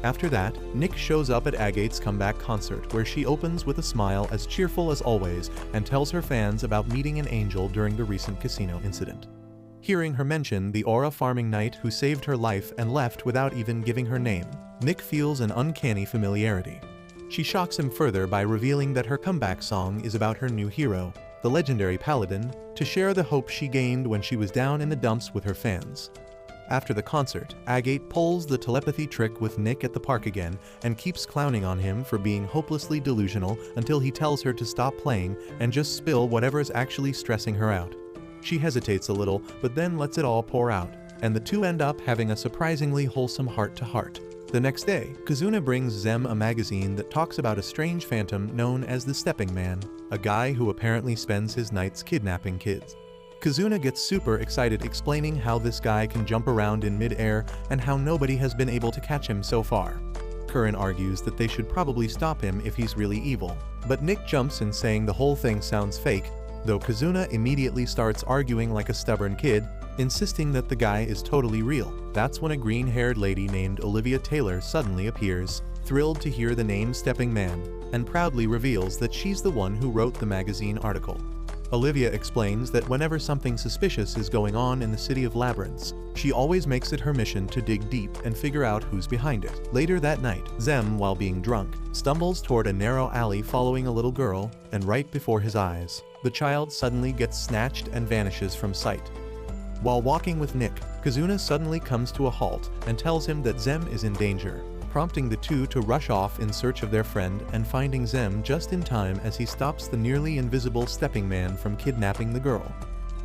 After that, Nick shows up at Agate's comeback concert, where she opens with a smile as cheerful as always and tells her fans about meeting an angel during the recent casino incident. Hearing her mention the aura farming knight who saved her life and left without even giving her name, Nick feels an uncanny familiarity. She shocks him further by revealing that her comeback song is about her new hero, the legendary paladin, to share the hope she gained when she was down in the dumps with her fans. After the concert, Agate pulls the telepathy trick with Nick at the park again and keeps clowning on him for being hopelessly delusional until he tells her to stop playing and just spill whatever is actually stressing her out. She hesitates a little, but then lets it all pour out, and the two end up having a surprisingly wholesome heart-to-heart. The next day, Kazuna brings Zem a magazine that talks about a strange phantom known as the Stepping Man, a guy who apparently spends his nights kidnapping kids. Kazuna gets super excited explaining how this guy can jump around in mid-air and how nobody has been able to catch him so far. Curran argues that they should probably stop him if he's really evil, but Nick jumps in saying the whole thing sounds fake, though Kazuna immediately starts arguing like a stubborn kid, insisting that the guy is totally real. That's when a green-haired lady named Olivia Taylor suddenly appears, thrilled to hear the name Stepping Man, and proudly reveals that she's the one who wrote the magazine article. Olivia explains that whenever something suspicious is going on in the city of Labyrinth, she always makes it her mission to dig deep and figure out who's behind it. Later that night, Zem, while being drunk, stumbles toward a narrow alley following a little girl, and right before his eyes, the child suddenly gets snatched and vanishes from sight. While walking with Nick, Kazuna suddenly comes to a halt and tells him that Zem is in danger, prompting the two to rush off in search of their friend and finding Zem just in time as he stops the nearly invisible Stepping Man from kidnapping the girl.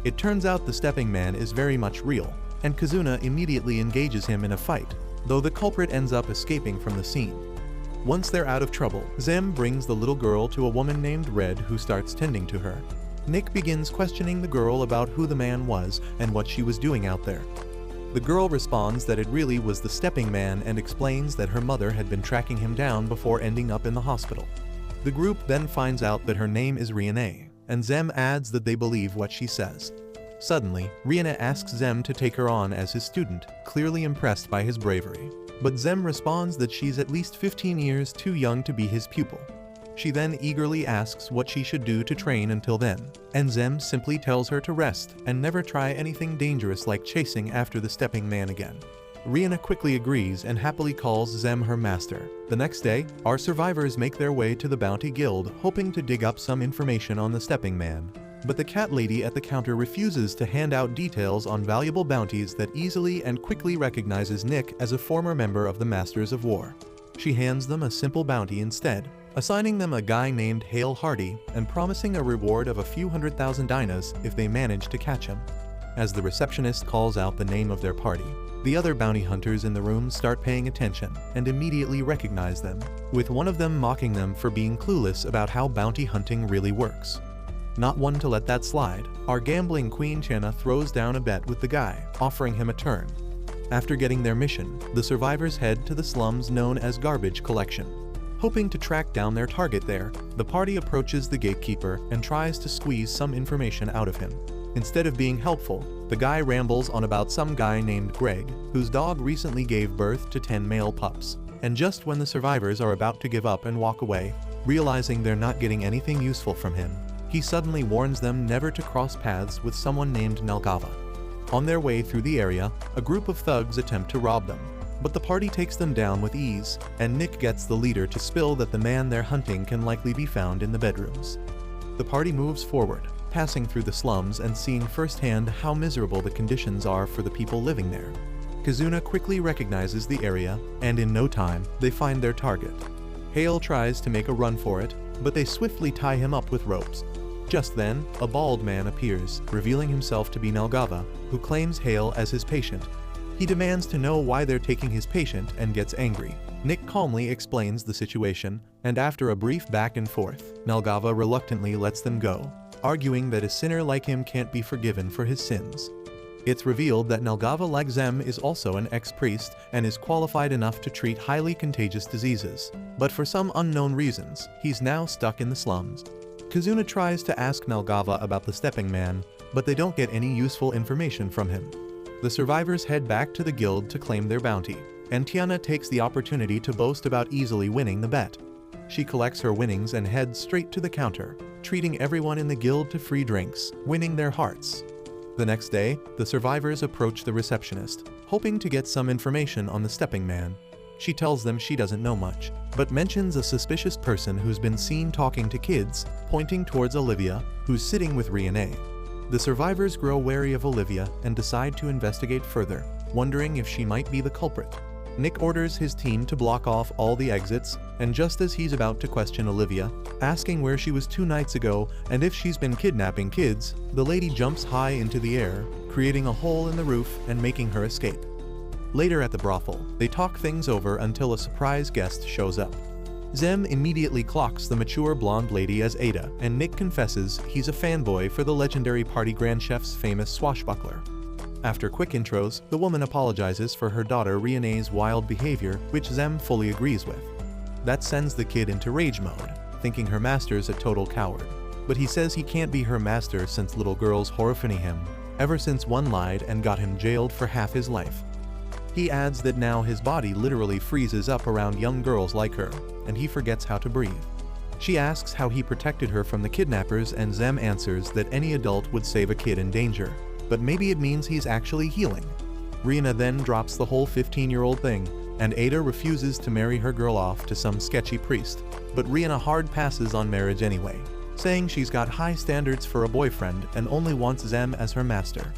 It turns out the Stepping Man is very much real, and Kazuna immediately engages him in a fight, though the culprit ends up escaping from the scene. Once they're out of trouble, Zem brings the little girl to a woman named Red who starts tending to her. Nick begins questioning the girl about who the man was and what she was doing out there. The girl responds that it really was the Stepping Man and explains that her mother had been tracking him down before ending up in the hospital. The group then finds out that her name is Rihanna, and Zem adds that they believe what she says. Suddenly, Rihanna asks Zem to take her on as his student, clearly impressed by his bravery. But Zem responds that she's at least 15 years too young to be his pupil. She then eagerly asks what she should do to train until then, and Zem simply tells her to rest and never try anything dangerous like chasing after the Stepping Man again. Rihanna quickly agrees and happily calls Zem her master. The next day, our survivors make their way to the Bounty Guild, hoping to dig up some information on the Stepping Man. But the cat lady at the counter refuses to hand out details on valuable bounties that easily and quickly recognizes Nick as a former member of the Masters of War. She hands them a simple bounty instead, assigning them a guy named Hale Hardy and promising a reward of a few 100,000 dinas if they manage to catch him. As the receptionist calls out the name of their party, the other bounty hunters in the room start paying attention and immediately recognize them, with one of them mocking them for being clueless about how bounty hunting really works. Not one to let that slide, our gambling queen Tana throws down a bet with the guy, offering him a turn. After getting their mission, the survivors head to the slums known as Garbage Collection. Hoping to track down their target there, the party approaches the gatekeeper and tries to squeeze some information out of him. Instead of being helpful, the guy rambles on about some guy named Greg, whose dog recently gave birth to 10 male pups. And just when the survivors are about to give up and walk away, realizing they're not getting anything useful from him, he suddenly warns them never to cross paths with someone named Nalgava. On their way through the area, a group of thugs attempt to rob them, but the party takes them down with ease, and Nick gets the leader to spill that the man they're hunting can likely be found in the bedrooms. The party moves forward, passing through the slums and seeing firsthand how miserable the conditions are for the people living there. Kazuna quickly recognizes the area, and in no time, they find their target. Hale tries to make a run for it, but they swiftly tie him up with ropes. Just then, a bald man appears, revealing himself to be Nalgava, who claims Hale as his patient. He demands to know why they're taking his patient and gets angry. Nick calmly explains the situation, and after a brief back and forth, Nalgava reluctantly lets them go, arguing that a sinner like him can't be forgiven for his sins. It's revealed that Nalgava, like Zem, is also an ex-priest and is qualified enough to treat highly contagious diseases, but for some unknown reasons, he's now stuck in the slums. Kazuna tries to ask Nalgava about the stepping man, but they don't get any useful information from him. The survivors head back to the guild to claim their bounty, and Tana takes the opportunity to boast about easily winning the bet. She collects her winnings and heads straight to the counter, treating everyone in the guild to free drinks, winning their hearts. The next day, the survivors approach the receptionist, hoping to get some information on the stepping man. She tells them she doesn't know much, but mentions a suspicious person who's been seen talking to kids, pointing towards Olivia, who's sitting with Riane. The survivors grow wary of Olivia and decide to investigate further, wondering if she might be the culprit. Nick orders his team to block off all the exits, and just as he's about to question Olivia, asking where she was 2 nights ago and if she's been kidnapping kids, the lady jumps high into the air, creating a hole in the roof and making her escape. Later at the brothel, they talk things over until a surprise guest shows up. Zem immediately clocks the mature blonde lady as Ada, and Nick confesses he's a fanboy for the legendary party grand chef's famous swashbuckler. After quick intros, the woman apologizes for her daughter Riane's wild behavior, which Zem fully agrees with. That sends the kid into rage mode, thinking her master's a total coward. But he says he can't be her master since little girls horrify him, ever since one lied and got him jailed for half his life. He adds that now his body literally freezes up around young girls like her, and he forgets how to breathe. She asks how he protected her from the kidnappers, and Zem answers that any adult would save a kid in danger, but maybe it means he's actually healing. Rihanna then drops the whole 15-year-old thing, and Ada refuses to marry her girl off to some sketchy priest, but Rihanna hard passes on marriage anyway, saying she's got high standards for a boyfriend and only wants Zem as her master.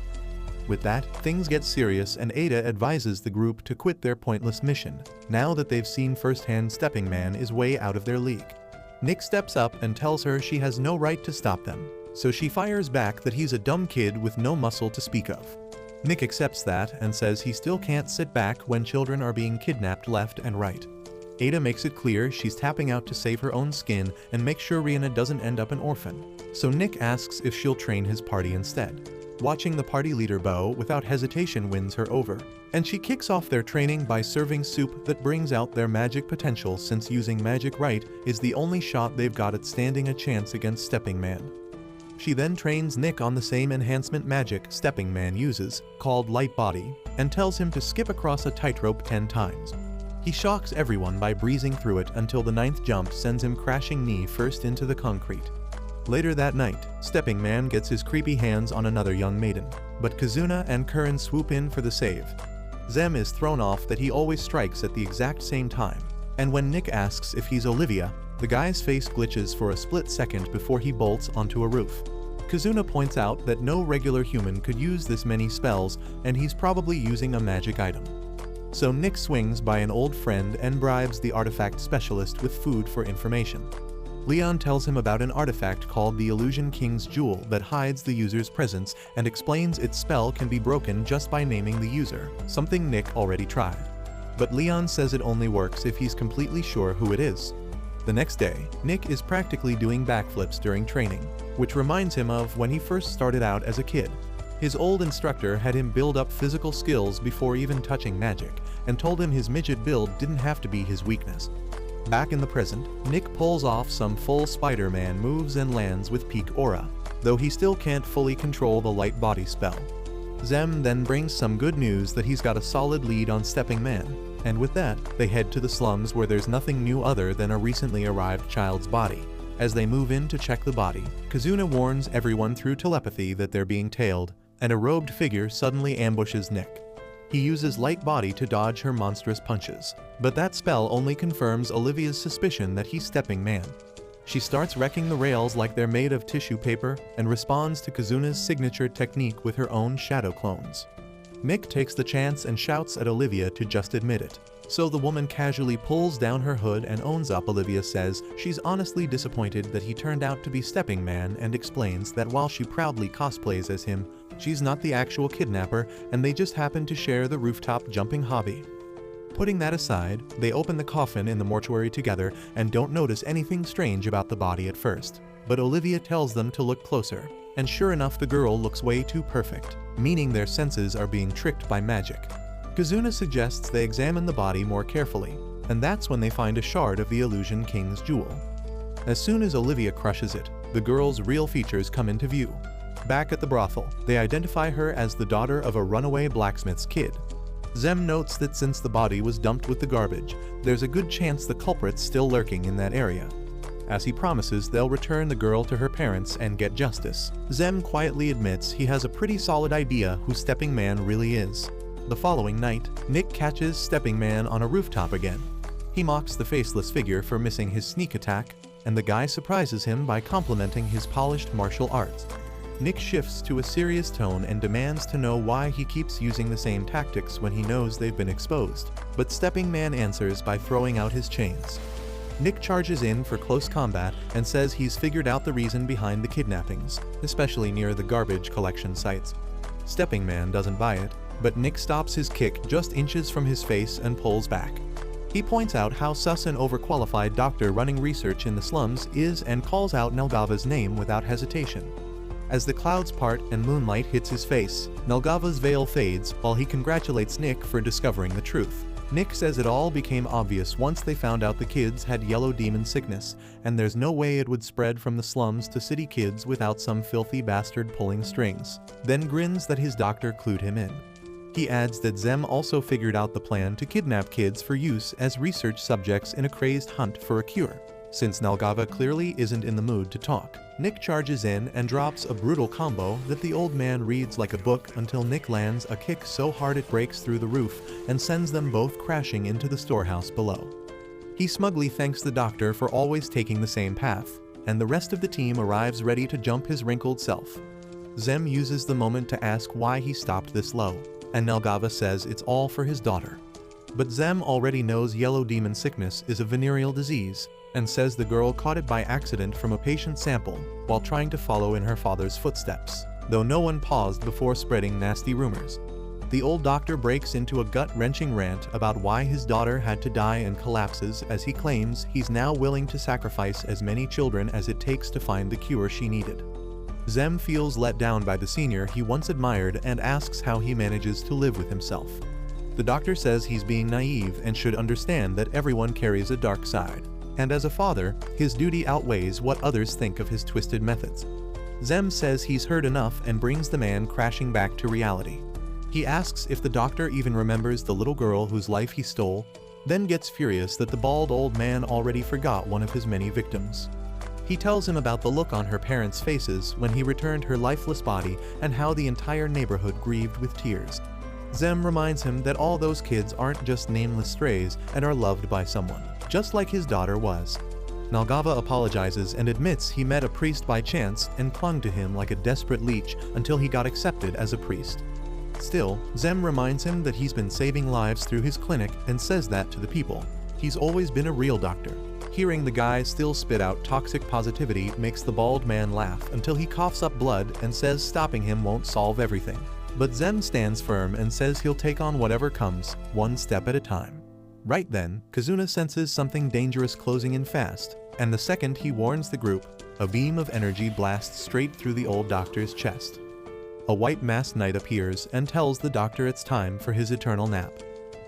With that, things get serious and Ada advises the group to quit their pointless mission, now that they've seen firsthand Stepping Man is way out of their league. Nick steps up and tells her she has no right to stop them, so she fires back that he's a dumb kid with no muscle to speak of. Nick accepts that and says he still can't sit back when children are being kidnapped left and right. Ada makes it clear she's tapping out to save her own skin and make sure Rihanna doesn't end up an orphan, so Nick asks if she'll train his party instead. Watching the party leader bow without hesitation wins her over, and she kicks off their training by serving soup that brings out their magic potential, since using magic right is the only shot they've got at standing a chance against Stepping Man. She then trains Nick on the same enhancement magic Stepping Man uses, called Light Body, and tells him to skip across a tightrope 10 times. He shocks everyone by breezing through it until the 9th jump sends him crashing knee first into the concrete. Later that night, Stepping Man gets his creepy hands on another young maiden, but Kazuna and Curran swoop in for the save. Zem is thrown off that he always strikes at the exact same time, and when Nick asks if he's Olivia, the guy's face glitches for a split second before he bolts onto a roof. Kazuna points out that no regular human could use this many spells, and he's probably using a magic item. So Nick swings by an old friend and bribes the artifact specialist with food for information. Leon tells him about an artifact called the Illusion King's Jewel that hides the user's presence and explains its spell can be broken just by naming the user, something Nick already tried. But Leon says it only works if he's completely sure who it is. The next day, Nick is practically doing backflips during training, which reminds him of when he first started out as a kid. His old instructor had him build up physical skills before even touching magic, and told him his midget build didn't have to be his weakness. Back in the present, Nick pulls off some full Spider-Man moves and lands with peak aura, though he still can't fully control the light body spell. Zem then brings some good news that he's got a solid lead on Stepping Man, and with that, they head to the slums where there's nothing new other than a recently arrived child's body. As they move in to check the body, Kazuna warns everyone through telepathy that they're being tailed, and a robed figure suddenly ambushes Nick. He uses light body to dodge her monstrous punches, but that spell only confirms Olivia's suspicion that he's stepping man. She starts wrecking the rails like they're made of tissue paper and responds to Kazuna's signature technique with her own shadow clones. Nick takes the chance and shouts at Olivia to just admit it. So the woman casually pulls down her hood and owns up. Olivia says she's honestly disappointed that he turned out to be stepping man and explains that while she proudly cosplays as him, she's not the actual kidnapper and they just happen to share the rooftop jumping hobby. Putting that aside, they open the coffin in the mortuary together and don't notice anything strange about the body at first. But Olivia tells them to look closer, and sure enough the girl looks way too perfect, meaning their senses are being tricked by magic. Kazuna suggests they examine the body more carefully, and that's when they find a shard of the Illusion King's jewel. As soon as Olivia crushes it, the girl's real features come into view. Back at the brothel, they identify her as the daughter of a runaway blacksmith's kid. Zem notes that since the body was dumped with the garbage, there's a good chance the culprit's still lurking in that area. As he promises they'll return the girl to her parents and get justice, Zem quietly admits he has a pretty solid idea who Stepping Man really is. The following night, Nick catches Stepping Man on a rooftop again. He mocks the faceless figure for missing his sneak attack, and the guy surprises him by complimenting his polished martial arts. Nick shifts to a serious tone and demands to know why he keeps using the same tactics when he knows they've been exposed, but Stepping Man answers by throwing out his chains. Nick charges in for close combat and says he's figured out the reason behind the kidnappings, especially near the garbage collection sites. Stepping Man doesn't buy it, but Nick stops his kick just inches from his face and pulls back. He points out how sus an overqualified doctor running research in the slums is and calls out Nelgava's name without hesitation. As the clouds part and moonlight hits his face, Nelgava's veil fades while he congratulates Nick for discovering the truth. Nick says it all became obvious once they found out the kids had yellow demon sickness, and there's no way it would spread from the slums to city kids without some filthy bastard pulling strings, then grins that his doctor clued him in. He adds that Zem also figured out the plan to kidnap kids for use as research subjects in a crazed hunt for a cure. Since Nelgava clearly isn't in the mood to talk, Nick charges in and drops a brutal combo that the old man reads like a book until Nick lands a kick so hard it breaks through the roof and sends them both crashing into the storehouse below. He smugly thanks the doctor for always taking the same path, and the rest of the team arrives ready to jump his wrinkled self. Zem uses the moment to ask why he stopped this low, and Nelgava says it's all for his daughter. But Zem already knows yellow demon sickness is a venereal disease, and says the girl caught it by accident from a patient sample while trying to follow in her father's footsteps, though no one paused before spreading nasty rumors. The old doctor breaks into a gut-wrenching rant about why his daughter had to die and collapses as he claims he's now willing to sacrifice as many children as it takes to find the cure she needed. Zem feels let down by the senior he once admired and asks how he manages to live with himself. The doctor says he's being naive and should understand that everyone carries a dark side, and as a father, his duty outweighs what others think of his twisted methods. Zem says he's heard enough and brings the man crashing back to reality. He asks if the doctor even remembers the little girl whose life he stole, then gets furious that the bald old man already forgot one of his many victims. He tells him about the look on her parents' faces when he returned her lifeless body and how the entire neighborhood grieved with tears. Zem reminds him that all those kids aren't just nameless strays and are loved by someone, just like his daughter was. Nelgava apologizes and admits he met a priest by chance and clung to him like a desperate leech until he got accepted as a priest. Still, Zem reminds him that he's been saving lives through his clinic and says that to the people. He's always been a real doctor. Hearing the guy still spit out toxic positivity makes the bald man laugh until he coughs up blood and says stopping him won't solve everything. But Zem stands firm and says he'll take on whatever comes, one step at a time. Right then, Kazuna senses something dangerous closing in fast, and the second he warns the group, a beam of energy blasts straight through the old doctor's chest. A white masked knight appears and tells the doctor it's time for his eternal nap.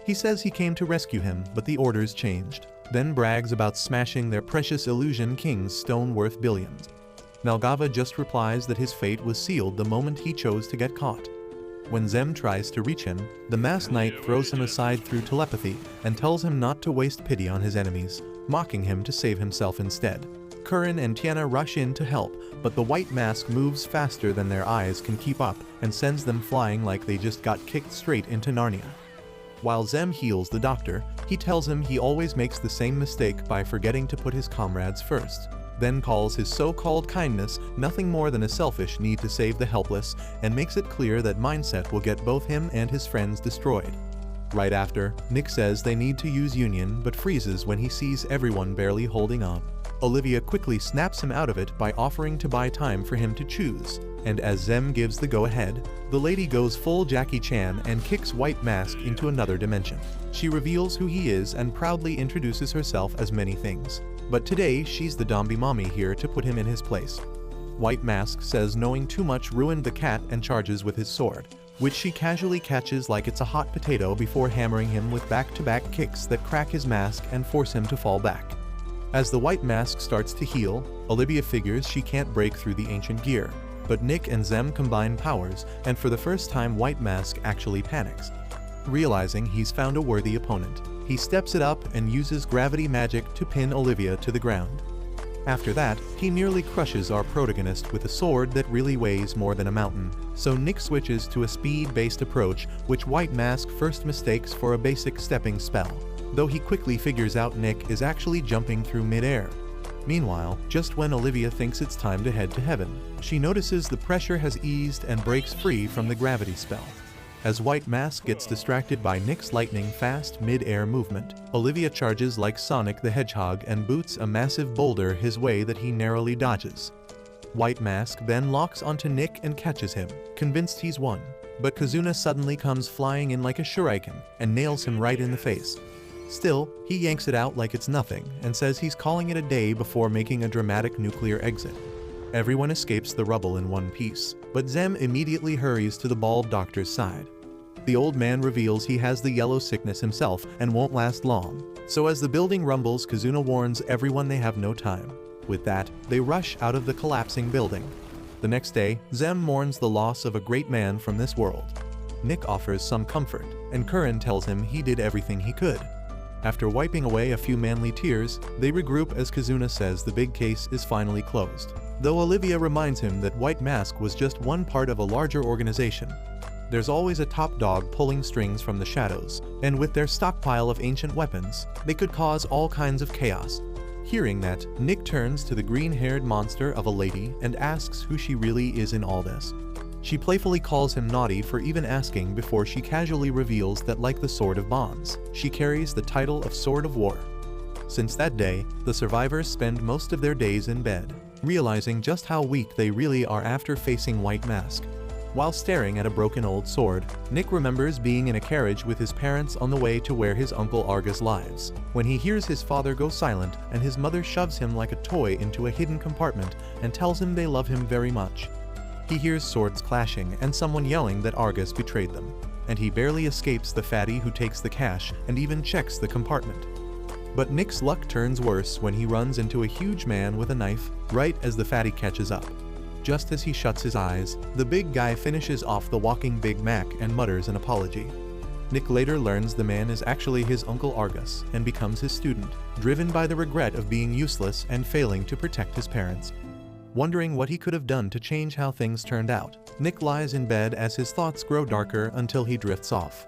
He says he came to rescue him, but the orders changed, then brags about smashing their precious Illusion King's stone worth billions. Nelgava just replies that his fate was sealed the moment he chose to get caught. When Zem tries to reach him, the masked knight throws him aside through telepathy and tells him not to waste pity on his enemies, mocking him to save himself instead. Curran and Tana rush in to help, but the white mask moves faster than their eyes can keep up and sends them flying like they just got kicked straight into Narnia. While Zem heals the doctor, he tells him he always makes the same mistake by forgetting to put his comrades first, then calls his so-called kindness nothing more than a selfish need to save the helpless, and makes it clear that mindset will get both him and his friends destroyed. Right after, Nick says they need to use Union but freezes when he sees everyone barely holding on. Olivia quickly snaps him out of it by offering to buy time for him to choose, and as Zem gives the go-ahead, the lady goes full Jackie Chan and kicks White Mask into another dimension. She reveals who he is and proudly introduces herself as many things, but today she's the Dombi mommy here to put him in his place. White Mask says knowing too much ruined the cat and charges with his sword, which she casually catches like it's a hot potato before hammering him with back-to-back kicks that crack his mask and force him to fall back. As the White Mask starts to heal, Olivia figures she can't break through the ancient gear, but Nick and Zem combine powers, and for the first time White Mask actually panics. Realizing he's found a worthy opponent, he steps it up and uses gravity magic to pin Olivia to the ground. After that, he nearly crushes our protagonist with a sword that really weighs more than a mountain, so Nick switches to a speed-based approach which White Mask first mistakes for a basic stepping spell, though he quickly figures out Nick is actually jumping through mid-air. Meanwhile, just when Olivia thinks it's time to head to heaven, she notices the pressure has eased and breaks free from the gravity spell. As White Mask gets distracted by Nick's lightning-fast mid-air movement, Olivia charges like Sonic the Hedgehog and boots a massive boulder his way that he narrowly dodges. White Mask then locks onto Nick and catches him, convinced he's won, but Kazuna suddenly comes flying in like a shuriken and nails him right in the face. Still, he yanks it out like it's nothing and says he's calling it a day before making a dramatic nuclear exit. Everyone escapes the rubble in one piece, but Zem immediately hurries to the bald doctor's side. The old man reveals he has the yellow sickness himself and won't last long, so as the building rumbles, Kazuna warns everyone they have no time. With that, they rush out of the collapsing building. The next day, Zem mourns the loss of a great man from this world. Nick offers some comfort, and Curran tells him he did everything he could. After wiping away a few manly tears, they regroup as Kazuna says the big case is finally closed, though Olivia reminds him that White Mask was just one part of a larger organization. There's always a top dog pulling strings from the shadows, and with their stockpile of ancient weapons, they could cause all kinds of chaos. Hearing that, Nick turns to the green-haired monster of a lady and asks who she really is in all this. She playfully calls him naughty for even asking before she casually reveals that like the Sword of Bonds, she carries the title of Sword of War. Since that day, the survivors spend most of their days in bed, realizing just how weak they really are after facing White Mask. While staring at a broken old sword, Nick remembers being in a carriage with his parents on the way to where his uncle Argus lives, when he hears his father go silent and his mother shoves him like a toy into a hidden compartment and tells him they love him very much. He hears swords clashing and someone yelling that Argus betrayed them, and he barely escapes the fatty who takes the cash and even checks the compartment. But Nick's luck turns worse when he runs into a huge man with a knife right as the fatty catches up. Just as he shuts his eyes, the big guy finishes off the walking Big Mac and mutters an apology. Nick later learns the man is actually his uncle Argus and becomes his student, driven by the regret of being useless and failing to protect his parents. Wondering what he could have done to change how things turned out, Nick lies in bed as his thoughts grow darker until he drifts off.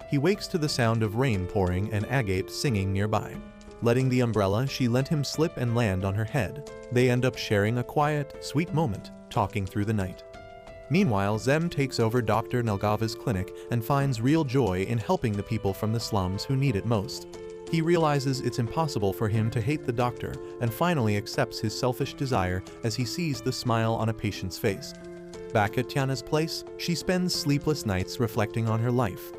He wakes to the sound of rain pouring and Agate singing nearby. Letting the umbrella she lent him slip and land on her head, they end up sharing a quiet, sweet moment, talking through the night. Meanwhile, Zem takes over Dr. Nelgava's clinic and finds real joy in helping the people from the slums who need it most. He realizes it's impossible for him to hate the doctor and finally accepts his selfish desire as he sees the smile on a patient's face. Back at Tana's place, she spends sleepless nights reflecting on her life.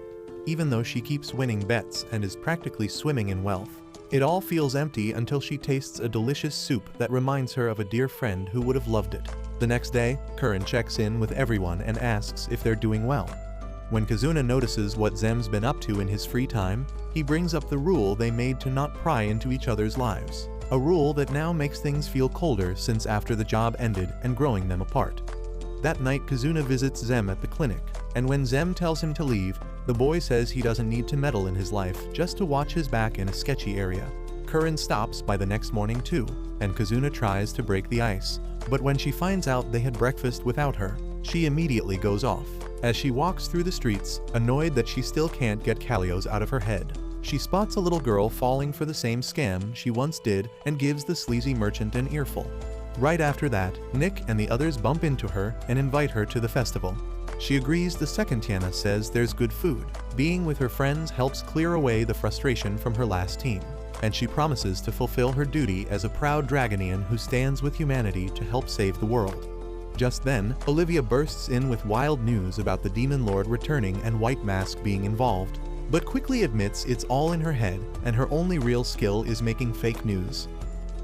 Even though she keeps winning bets and is practically swimming in wealth, it all feels empty until she tastes a delicious soup that reminds her of a dear friend who would have loved it. The next day, Curran checks in with everyone and asks if they're doing well. When Kazuna notices what Zem's been up to in his free time, he brings up the rule they made to not pry into each other's lives. A rule that now makes things feel colder since after the job ended and growing them apart. That night, Kazuna visits Zem at the clinic, and when Zem tells him to leave, the boy says he doesn't need to meddle in his life, just to watch his back in a sketchy area. Curran stops by the next morning too, and Kazuna tries to break the ice. But when she finds out they had breakfast without her, she immediately goes off. As she walks through the streets, annoyed that she still can't get Kalios out of her head, she spots a little girl falling for the same scam she once did and gives the sleazy merchant an earful. Right after that, Nick and the others bump into her and invite her to the festival. She agrees. The second Tana says there's good food. Being with her friends helps clear away the frustration from her last team, and she promises to fulfill her duty as a proud Dragonian who stands with humanity to help save the world. Just then, Olivia bursts in with wild news about the Demon Lord returning and White Mask being involved, but quickly admits it's all in her head and her only real skill is making fake news.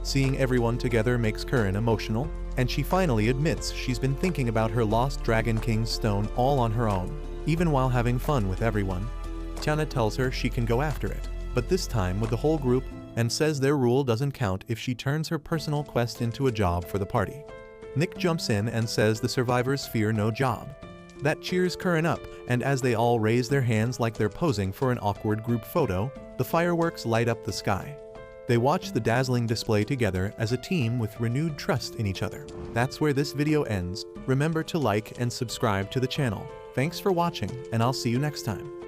Seeing everyone together makes Curran emotional, and she finally admits she's been thinking about her lost Dragon King's stone all on her own, even while having fun with everyone. Tana tells her she can go after it, but this time with the whole group, and says their rule doesn't count if she turns her personal quest into a job for the party. Nick jumps in and says the survivors fear no job. That cheers Curran up, and as they all raise their hands like they're posing for an awkward group photo, the fireworks light up the sky. They watch the dazzling display together as a team with renewed trust in each other. That's where this video ends. Remember to like and subscribe to the channel. Thanks for watching, and I'll see you next time.